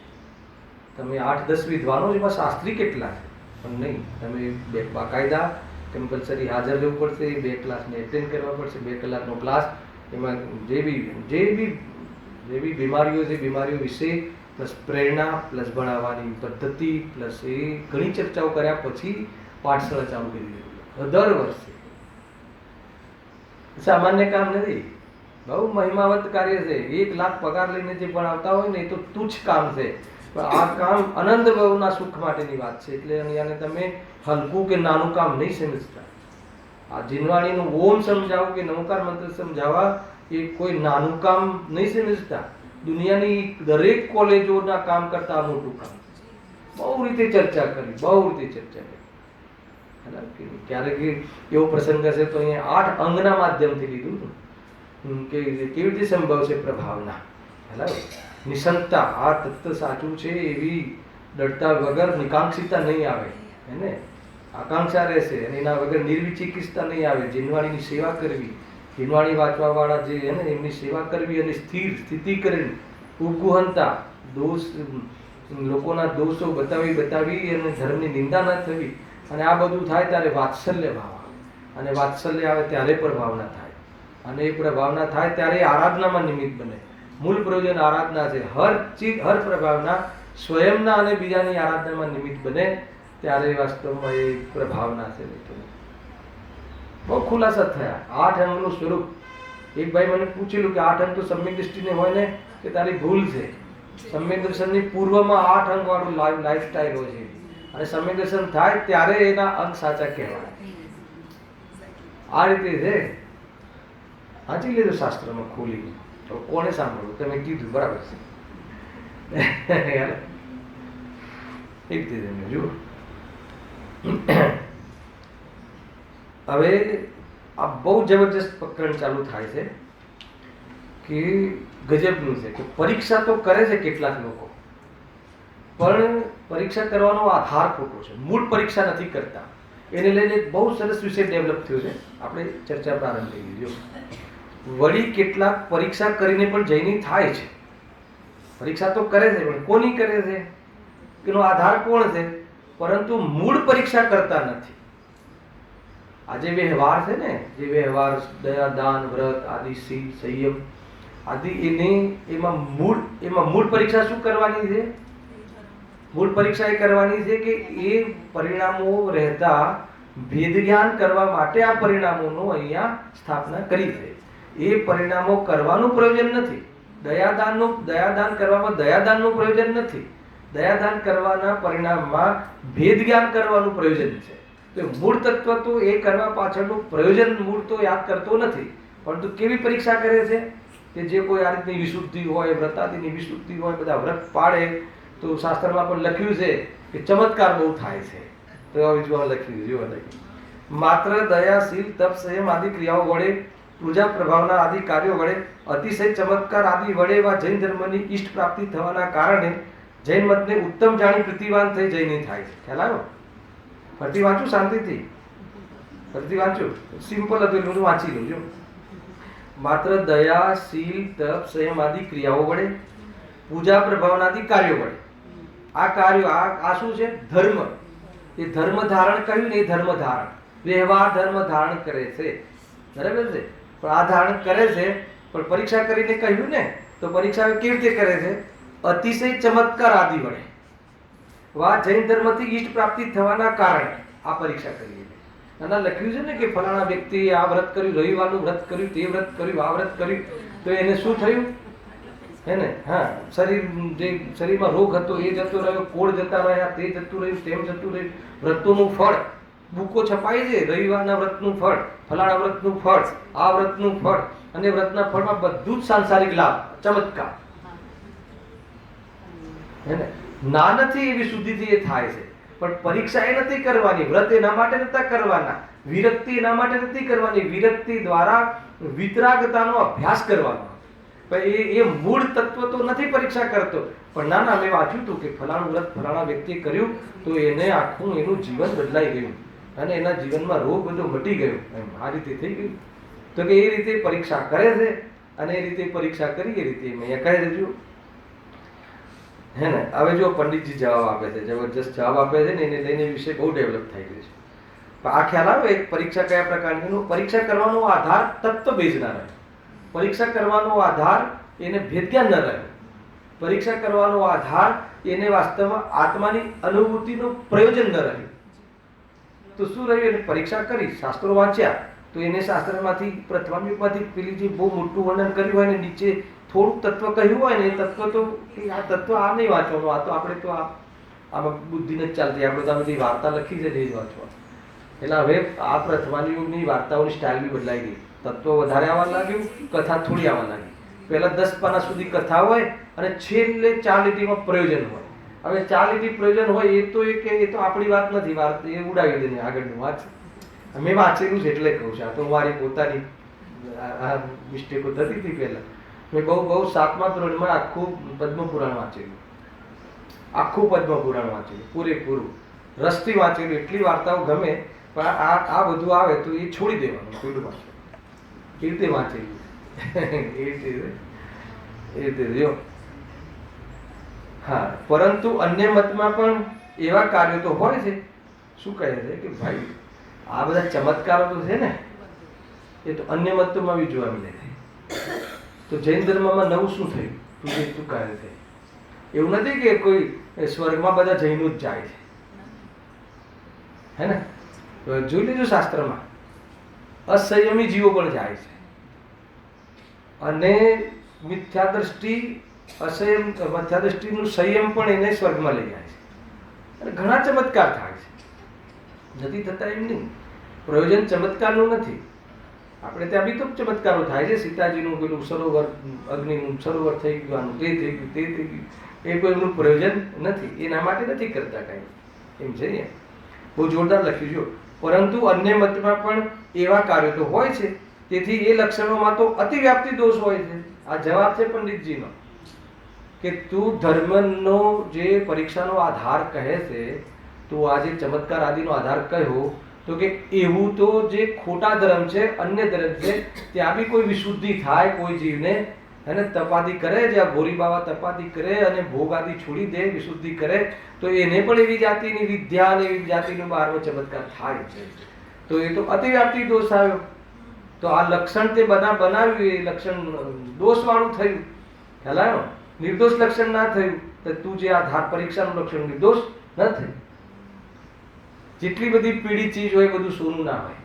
તમે 8-10 વિદ્વાનો એમાં શાસ્ત્રી કેટલા છે પણ નહીં. તમે બાકાયદા કમ્પલસરી હાજર રહેવું પડશે, 2 ક્લાસને એટેન્ડ કરવા પડશે, 2 કલાકનો ક્લાસ. એમાં જે બી બીમારીઓ છે, બીમારીઓ વિશે પ્લસ પ્રેરણા પ્લસ ભણાવવાની પદ્ધતિ પ્લસ એ ઘણી ચર્ચાઓ કર્યા પછી પાઠશાળા ચાલુ કરી દીધી દર વર્ષે. સામાન્ય કામ નથી, બહુ મહિમાવત કાર્ય છે. 1 લાખ પગાર લઈને જે ભણાવતા હોય ને એ તો તુચ્છ કામ છે, પણ આ કામ આનંદ ભાવના સુખ માટેની વાત છે. એટલે અહીંયાને તમે હલકું કે નાનું કામ નહીં સમજતા. આ જીનવાણીનું ઓમ સમજાવું કે નમકાર મંત્ર સમજાવવા એ કોઈ નાનું કામ નહીં સમજતા. દુનિયાની દરેક કોલેજોના કામ કરતા મોટું કામ. બહુ રીતે ચર્ચા કરી, બહુ રીતે ચર્ચા કરી. ક્યારેક એવો પ્રસંગ હશે તો અહીંયા 8 અંગના માધ્યમથી લીધું કે કેવી રીતે સંભવ છે પ્રભાવના. નિસંતતા, આ તત્વ સાચું છે એવી ડરતા વગર નિકાંક્ષિતા નહીં આવે, એને આકાંક્ષા રહેશે, અને એના વગર નિર્વિચિકિત્સતા નહીં આવે. જીનવાણીની સેવા કરવી, જીનવાણી વાંચવા વાળા જે હે ને એમની સેવા કરવી, અને સ્થિતિ કરવી, ઉપગુહનતા, દોષ લોકોના દોષો બતાવી અને ધર્મની નિંદા ન થવી. અને આ બધું થાય ત્યારે વાત્સલ્ય ભાવ આવે, અને વાત્સલ્ય આવે ત્યારે પ્રભાવના થાય, અને એ પ્રભાવના થાય ત્યારે આરાધનામાં નિમિત્ત બને. મૂળ પ્રયોજન આરાધના છે. હર પ્રભાવના સ્વયંના અને બીજાની આરાધનામાં નિમિત્ત બને ત્યારે વાસ્તવમાં એ પ્રભાવના છે. બહુ ખુલાસા થયા 8 અંગનું સ્વરૂપ. એક ભાઈ મને પૂછેલું કે 8 અંગ તો સમ્યક દ્રષ્ટિને હોય ને કે તારી ભૂલ છે. સમ્યક દર્શનની પૂર્વમાં 8 અંગ વાળું લાઈફસ્ટાઈલ હોય છે, અને સમ્યક દર્શન થાય ત્યારે એના અંગ સાચા કહેવાય. આ રીતે છે. વાંચી લેજો શાસ્ત્રમાં ખોલી. તો કોને સાંભળવું? તમે કીધું બરાબર છે. એક રીતે જુઓ, હવે આ બહુ જબરજસ્ત પ્રકરણ ચાલુ થાય છે કે ગજબનું છે કે પરીક્ષા તો કરે છે કેટલાક લોકો, પણ પરીક્ષા કરવાનો આધાર ખોટો છે, મૂળ પરીક્ષા નથી કરતા. એને લઈને બહુ સરસ વિષય ડેવલપ થયો છે, આપણે ચર્ચા પ્રારંભ કરી દીધો. વળી કેટલાક પરીક્ષા કરીને પણ જૈની થાય છે. પરીક્ષા તો કરે છે, પણ કોની કરે છે, એનો આધાર કોણ છે, પરંતુ મૂળ પરીક્ષા કરતા નથી. આ જે વ્યવહાર છે ને, જે વ્યવહાર દયા, દાન, વ્રત આદિ, શીલ, સંયમ આદિ, એમાં મૂળ પરીક્ષા શું કરવાની છે? મૂળ પરીક્ષા એ કરવાની છે કે એ પરિણામો રહેતા ભેદ જ્ઞાન કરવા માટે આ પરિણામોનો અહીંયા સ્થાપના કરી છે. એ પરિણામો કરવાનું પ્રયોજન નથી. દયાદાન કરવામાં દયાદાનનું પ્રયોજન નથી. દયાદાન કરવાના પરિણામમાં ભેદ જ્ઞાન કરવાનું પ્રયોજન છે. તો મૂળ તત્વ તો એ કરવા પાછળનું પ્રયોજન મૂળ તો યાદ કરતો નથી, પરંતુ કેવી પરીક્ષા કરે છે કે જે કોઈ આ રીતની વિશુદ્ધિ હોય, વ્રતાદિની વિશુદ્ધિ હોય, બધા વ્રત પાડે, તો શાસ્ત્રમાં પણ લખ્યું છે કે ચમત્કાર બહુ થાય છે. તો લખ્યું છે માત્ર દયા, શીલ, તપ, સંયમ આદિ ક્રિયાઓ વડે, પૂજા પ્રભાવના આદિ કાર્યો વડે, અતિશય ચમત્કાર આદિ વડે એવા જૈન ધર્મની ઈષ્ટ પ્રાપ્તિ થવાના કારણે જૈન મતને ઉત્તમ જાણી પ્રતિવાન થઈ જૈની થાય છે. ખ્યાલ આવ્યો? ફરતી વાંચું શાંતિથી, ફરતી વાંચું, સિમ્પલ હતું હું વાંચી લઉં છું. માત્ર દયા, શીલ, તપ, સંયમ આદિ ક્રિયાઓ વડે, પૂજા પ્રભાવનાદિ કાર્યો વડે, આ કાર્યો આ શું છે? ધર્મ. એ ધર્મ ધારણ કર્યું ને, એ ધર્મ ધારણ, વ્યવહાર ધર્મ ધારણ કરે છે, બરાબર છે. પણ આ ધારણ કરે છે, પણ પરીક્ષા કરીને કહ્યું ને, તો પરીક્ષા કેવી રીતે કરે છે? અતિશય ચમત્કાર આદિ વડે, વા જૈન ધર્મથી ઈષ્ટ પ્રાપ્તિ થવાના કારણે આ પરીક્ષા કરી. આના લખ્યું છે ને કે ફલાણા વ્યક્તિએ આ વ્રત કર્યું, રવિવારનું વ્રત કર્યું, તે વ્રત કર્યું, આ વ્રત કર્યું, તો એને શું થયું? હે ને? હા, શરીરમાં રોગ હતો એ જતો રહ્યો, કોળ જતા રહ્યા, તે જતું રહ્યું, તેમ જતું રહ્યું. વ્રતોનું ફળ બુકો છપાય છે, રવિવારના વ્રતનું ફળ, ફલાણા વ્રતનું ફળ, આ વ્રતનું ફળ, અને વ્રતના ફળમાં બધું જ સાંસારિક લાભ, ચમત્કાર. હે ને? ના નથી એવી શુદ્ધિથી એ થાય છે, પણ પરીક્ષા એ નથી કરવાની. વ્રત એના માટે નતા કરવાના, વિરક્તિ એના માટે નથી કરવાની. વિરક્તિ દ્વારા વિતરાગતાનો અભ્યાસ કરવાનો. એ મૂળ તત્વ તો નથી પરીક્ષા કરતો, પણ ના મેં વાંચ્યું હતું કે ફલાણું વ્રત ફલાણા વ્યક્તિએ કર્યું, તો એને આખું એનું જીવન બદલાઈ ગયું અને એના જીવનમાં રોગ બધો મટી ગયો. આ રીતે થઈ ગયું. તો કે એ રીતે પરીક્ષા કરે છે, અને એ રીતે પરીક્ષા કરી, એ રીતે મેં કહી દેજો. હે ને? હવે જો પંડિતજી જવાબ આપે છે, જબરજસ્ત જવાબ આપે છે ને, એને લઈને વિષય બહુ ડેવલપ થઈ ગયો છે. આ ખ્યાલ આવે એક પરીક્ષા કયા પ્રકારની? પરીક્ષા કરવાનો આધાર તત્વ બેઝના રહે. પરીક્ષા કરવાનો આધાર એને ભેદજ્ઞાન ન રહ્યો. પરીક્ષા કરવાનો આધાર એને વાસ્તવમાં આત્માની અનુભૂતિનું પ્રયોજન ન રહ્યું. તો શું રહ્યું? એને પરીક્ષા કરી, શાસ્ત્રો વાંચ્યા, તો એને શાસ્ત્રમાંથી પ્રથમામાંથી પેલી જે બહુ મોટું વર્ણન કર્યું હોય ને, નીચે થોડુંક તત્વ કહ્યું હોય ને, એ તત્વ તો આ તત્વ આ નહીં વાંચવાનું, આ તો આપણે તો આમાં બુદ્ધિ નથી ચાલતી, આપણે તો આ બધી વાર્તા લખી છે એ જ વાંચવાનું. એટલે હવે આ પ્રથમાની યુગની વાર્તાઓની સ્ટાઇલ બી બદલાઈ ગઈ. તત્વ વધારે આવવા લાગ્યું, કથા થોડી આવવા લાગી. પહેલા 10 પાના સુધી કથા હોય અને છેલ્લે 4 લીટીમાં પ્રયોજન હોય. હવે 4 લીટી પ્રયોજન હોય એ તો આપણી વાત નથી, વાત એ ઉડાવી દે આગળનું વાત. મેં વાંચેલું છે એટલે કહું છું. આ તો મારી પોતાની મિસ્ટેકો થતી હતી. પહેલા મેં બહુ 7મા ધોરણમાં આખું પદ્મપુરાણ વાંચેલું, આખું પદ્મપુરાણ વાંચેલું પૂરેપૂરું, રસથી વાંચેલું. એટલી વાર્તાઓ ગમે, પણ આ બધું આવે તો એ છોડી દેવાનું, પેલું વાંચવાનું. એ રીતે વાંચેલું એ રીતે જો. હા, પરંતુ અન્ય મતમાં પણ એવા કાર્યો તો હોય છે. શું કહે છે કે ભાઈ આ બધા ચમત્કારો તો છે ને, એ તો અન્ય મતમાં બી જોવા મળે છે. તો જૈન ધર્મમાં નવું શું થયું? તું કહે છે એવું નથી કે કોઈ સ્વર્ગમાં બધા જૈનો જ જાય છે, હે ને? જોઈ લેજો શાસ્ત્રમાં અસંયમી જીવો પણ જાય છે, અને મિથ્યા દ્રષ્ટિ મિથ્યા દ્રષ્ટિનું સંયમ પણ એને સ્વર્ગમાં લઈ જાય છે. અને ઘણા ચમત્કાર થાય છે, નથી થતા એમ નહીં. પ્રયોજન ચમત્કારનું નથી. આપણે ત્યાં બી તો ચમત્કારો થાય છે. સીતાજીનું પેલું સરોવર, અગ્નિનું સરોવર થઈ ગયું, તે થઈ ગયું, તે થઈ ગયું. એ કોઈ એનું પ્રયોજન નથી, એના માટે નથી કરતા કાંઈ. એમ છે ને, બહુ જોરદાર લખ્યું. જો પરંતુ અન્ય મતમાં પણ એવા કાર્યો તો હોય છે. તેથી એ લક્ષણોમાં તો અતિવ્યાપ્તિ દોષ હોય છે. આ જવાબ છે પંડિતજીનો કે તું ધર્મનો જે પરીક્ષાનો આધાર કહે છે, તો આ જે ચમત્કાર આદિનો આધાર કહ્યો, તો કે એવું તો જે ખોટા ધર્મ છે, અન્ય ધર્મ છે, ત્યાં બી કોઈ વિશુદ્ધિ થાય કોઈ જીવને, એને તપાદી કરે, જ્યાં ગોરી બાવા તપાદી કરે અને ભોગ આદિ છોડી દે, વિશુદ્ધિ કરે, તો એને પણ એવી જાતિની વિદ્યા અને એવી જાતિનો બહારનો ચમત્કાર થાય છે. તો એ તો અતિવ્યાપ્તિ દોષ આવ્યો. તો આ લક્ષણ તે બનાવ્યું, એ લક્ષણ દોષ વાળું થયું. ખ્યાલ આવ્યો? નિર્દોષ લક્ષણ ના થયું. તો તું જે આધાર પરીક્ષાનું લક્ષણ નિર્દોષ ન થયું. જેટલી બધી પીળી ચીજ હોય બધું સોનું ના હોય.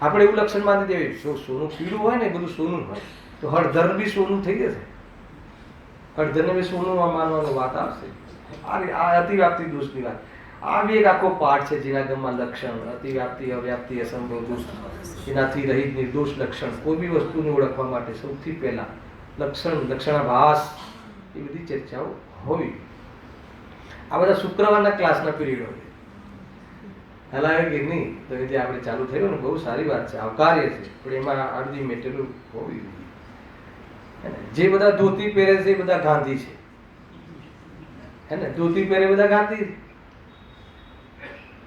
આપણે એવું લક્ષણ માની દેવું, સોનું પીળું હોય ને બધું સોનું હોય, તો હળદર બી સોનું થઈ જશે. હળદરને બી સોનું માનવાની વાત આવશે. આ અતિવ્યાપ્તિ દોષની વાત. આ બી એક આખો પાઠ છે જીનાગમમાં. લક્ષણ અતિવ્યાપ્તિ, અવ્યાપ્તિ, અસંભવ દોષ, એનાથી રહિત નિર્દોષ લક્ષણ. કોઈ બી વસ્તુને ઓળખવા માટે સૌથી પહેલા લક્ષણ, લક્ષણાભાસ, એ બધી ચર્ચાઓ હોવી. આ બધા શુક્રવારના ક્લાસના પીરિયડ હોય. હલાવે કે નહીં, તો જે આપણે ચાલુ થયું ને, બહુ સારી વાત છે, આવકાર્ય છે, પણ એમાં આ બધી મેટેરિયલ હોવી જોઈએ. જે બધા ધોતી પહેરે છે એ બધા ગાંધી છે, હે ને? ધોતી પહેરે બધા ગાંધી.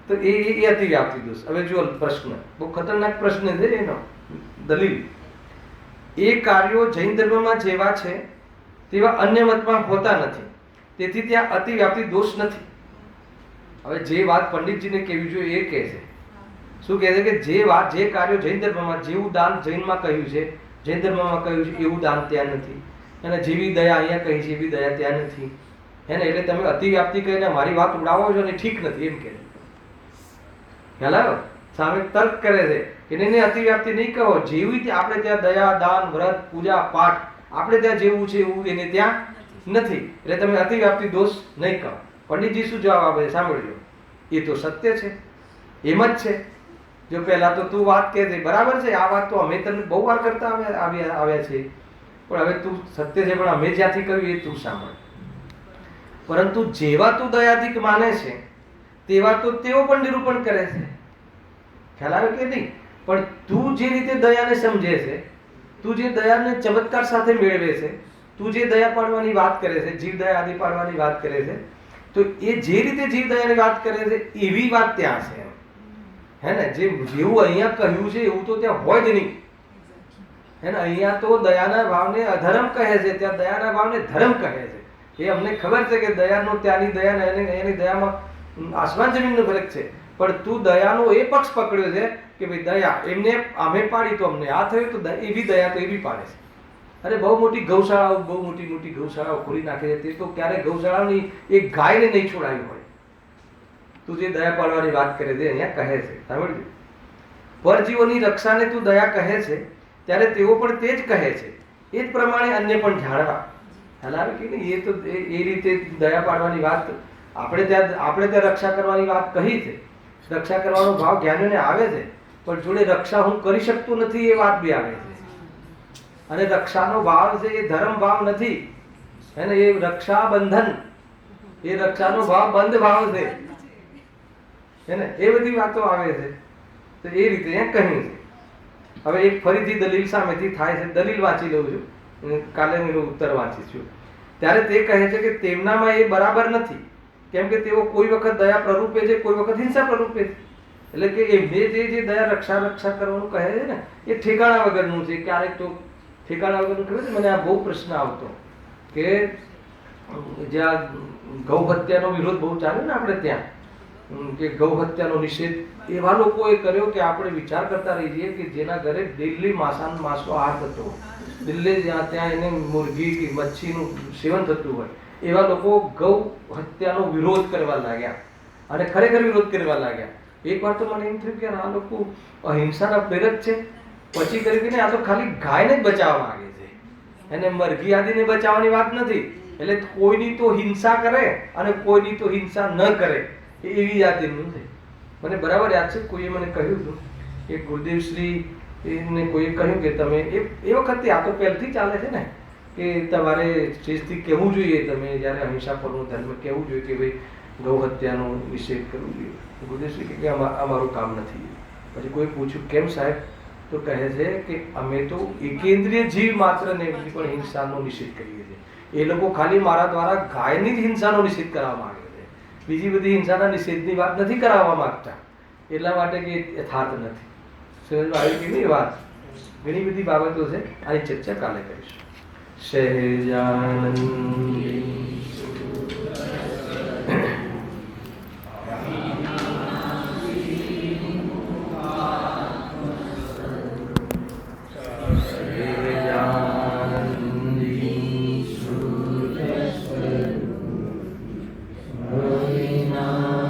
તો એ અતિવ્યાપ્તિ દોષ. હવે જુઓ પ્રશ્ન, બહુ ખતરનાક પ્રશ્ન છે એનો. દલીલ: એ કાર્યો જૈન ધર્મમાં જેવા છે તેવા અન્ય મતમાં હોતા નથી, તેથી ત્યાં અતિવ્યાપ્તિ દોષ નથી. હવે જે વાત પંડિતજીને કહેવી જોઈએ એ કહે છે. શું કહે છે? કે જે કાર્યો જૈન ધર્મમાં, જેવું દાન જૈનમાં કહ્યું છે, જૈન ધર્મમાં કહ્યું છે, એવું દાન ત્યાં નથી. અને જેવી દયા અહીંયા કહી છે એવી દયા ત્યાં નથી. હે ને? એટલે તમે અતિવ્યાપ્તિ કહીને મારી વાત ઉડાવો છો ને, ઠીક નથી એમ કહે. ખ્યાલ આવ્યો? સામે તર્ક કરે છે કે નહીં, અતિવ્યાપ્તિ નહીં કહો. જેવી આપણે ત્યાં દયા, દાન, વ્રત, પૂજા, પાઠ આપણે ત્યાં જેવું છે એવું એને ત્યાં નથી, એટલે તમે અતિવ્યાપ્તિ દોષ નહીં કહો. પંડિતજી શું જવાબ આપે છે સાંભળજો. એ તો સત્ય છે, એમ જ છે. જો પહેલા તો તું વાત કહે છે, બરાબર છે, આ વાત તો અમે તને બહુ વાર કરતા આવ્યા છે, પણ હવે તું સત્ય છે, પણ અમે જ્યાંથી કહ્યું એ તું સાંભળ. પરંતુ જેવા તું દયાધિક માને છે તેવા તો તેઓ પણ નિરૂપણ કરે છે. ખ્યાલ આવે કે નહીં? પણ તું જે રીતે દયાને સમજે છે, તું જે દયાને ચમત્કાર સાથે મેળવે છે, તું જે દયા પાડવાની વાત કરે છે, જીવ દયા આદિ પાડવાની વાત કરે છે, તો એ જે રીતે જીવ દયાની વાત કરે છે એવી વાત ત્યાં છે. હે ને? જેવું અહીંયા કહ્યું છે એવું તો ત્યાં હોય જ નહીં. હે ને? અહીંયા તો દયાના ભાવને અધર્મ કહે છે, ત્યાં દયાના ભાવને ધર્મ કહે છે. એ અમને ખબર છે કે દયાનો ત્યાંની દયા એની દયામાં આસમાન જમીનનો ફરક છે. પણ તું દયાનો એ પક્ષ પકડ્યો છે કે ભાઈ દયા એમને અમે પાડી તો અમને આ થયું, તો એવી દયા તો એવી પાડે છે. અરે બહુ મોટી ગૌશાળાઓ, બહુ મોટી મોટી ગૌશાળાઓ ખોલી નાખે છે, તે તો ક્યારે ગૌશાળાની એક ગાયને નહીં છોડાવી હોય. તું જે દયા પાડવાની વાત કરે છે અહીંયા કહે છે, સાંભળજો. પરજીવોની રક્ષાને તું દયા કહે છે, ત્યારે તેઓ પણ તે જ કહે છે. એ જ પ્રમાણે અન્ય પણ જાણવા. ખ્યાલ આવે કે નહીં? એ તો એ રીતે દયા પાડવાની વાત આપણે ત્યાં રક્ષા કરવાની વાત કહી છે. રક્ષા કરવાનો ભાવ જ્ઞાનીઓને આવે છે, પણ જોડે રક્ષા હું કરી શકતો નથી એ વાત બી આવે છે. અને રક્ષાનો ભાવ છે એ ધર્મ ભાવ નથી, એને એ રક્ષા બંધન, એ રક્ષાનો ભાવ બંધ ભાવ છે. એને એ બધી વાતો આવે છે. તો એ રીતે એ કહ્યું છે. હવે એક ફરીથી દલીલ સામેથી થાય છે. દલીલ વાંચી લઉં છું, કાલે હું ઉત્તર વાંચીશું. ત્યારે તે કહે છે કે તેમનામાં એ બરાબર નથી, કેમ કે તેઓ કોઈ વખત દયા પ્રરૂપે છે, કોઈ વખત હિંસા પ્રરૂપે છે. એટલે કે એમને જે દયા રક્ષા કરવાનું કહે છે ને, એ ઠેકાણા વગરનું છે. ક્યારેક તો ઠેકાણા વગરનું કહે છે. મને આ બહુ પ્રશ્ન આવતો કે જ્યાં ગૌ હત્યાનો વિરોધ બહુ ચાલે ને આપણે ત્યાં, કે ગૌ હત્યાનો નિષેધ એવા લોકોએ કર્યો કે આપણે વિચાર કરતા રહી જઈએ કે જેના ઘરે ડેલી માંસો આહાર થતો હોય, દિલ્હી ત્યાં એને મુરગી કે મચ્છીનું સેવન થતું હોય, એવા લોકો ગૌ હત્યાનો વિરોધ કરવા લાગ્યા અને ખરેખર વિરોધ કરવા લાગ્યા. એક વાર તો મને એમ થયું કે આ લોકો અહિંસાના પ્રેરક છે. પછી કરીને આ તો ખાલી ગાયને જ બચાવવા માંગે છે, એને મરઘી આદિને બચાવવાની વાત નથી. એટલે કોઈની તો હિંસા કરે અને કોઈની તો હિંસા ન કરે, એવી જાતિનું છે. મને બરાબર યાદ છે, કોઈએ મને કહ્યું હતું કે ગુરુદેવશ્રી ને કોઈએ કહ્યું કે તમે એ વખતે આ તો પહેલથી ચાલે છે ને કે તમારે ચીજથી કહેવું જોઈએ, તમે જ્યારે અહિંસા પરનો ધર્મ કહેવું જોઈએ કે ભાઈ ગૌ હત્યાનો નિષેધ કરવો જોઈએ. ગુરુદેવશ્રી કહે કે અમારું કામ નથી. પછી કોઈ પૂછ્યું કેમ સાહેબ? તો કહે છે કે અમે તો એકેન્દ્રિય જીવ માત્રને પણ હિંસાનો નિષેધ કરીએ છીએ. એ લોકો ખાલી મારા દ્વારા ગાયની જ હિંસાનો નિષેધ કરવા માંગે છે, બીજી બધી હિંસાના નિષેધની વાત નથી કરાવવા માંગતા. એટલા માટે કે યથાર્થ નથી. સમજમાં આવી કે નહીં વાત? ઘણી બધી બાબતો છે, આની ચર્ચા કાલે કરીશું. સહેજાનંદ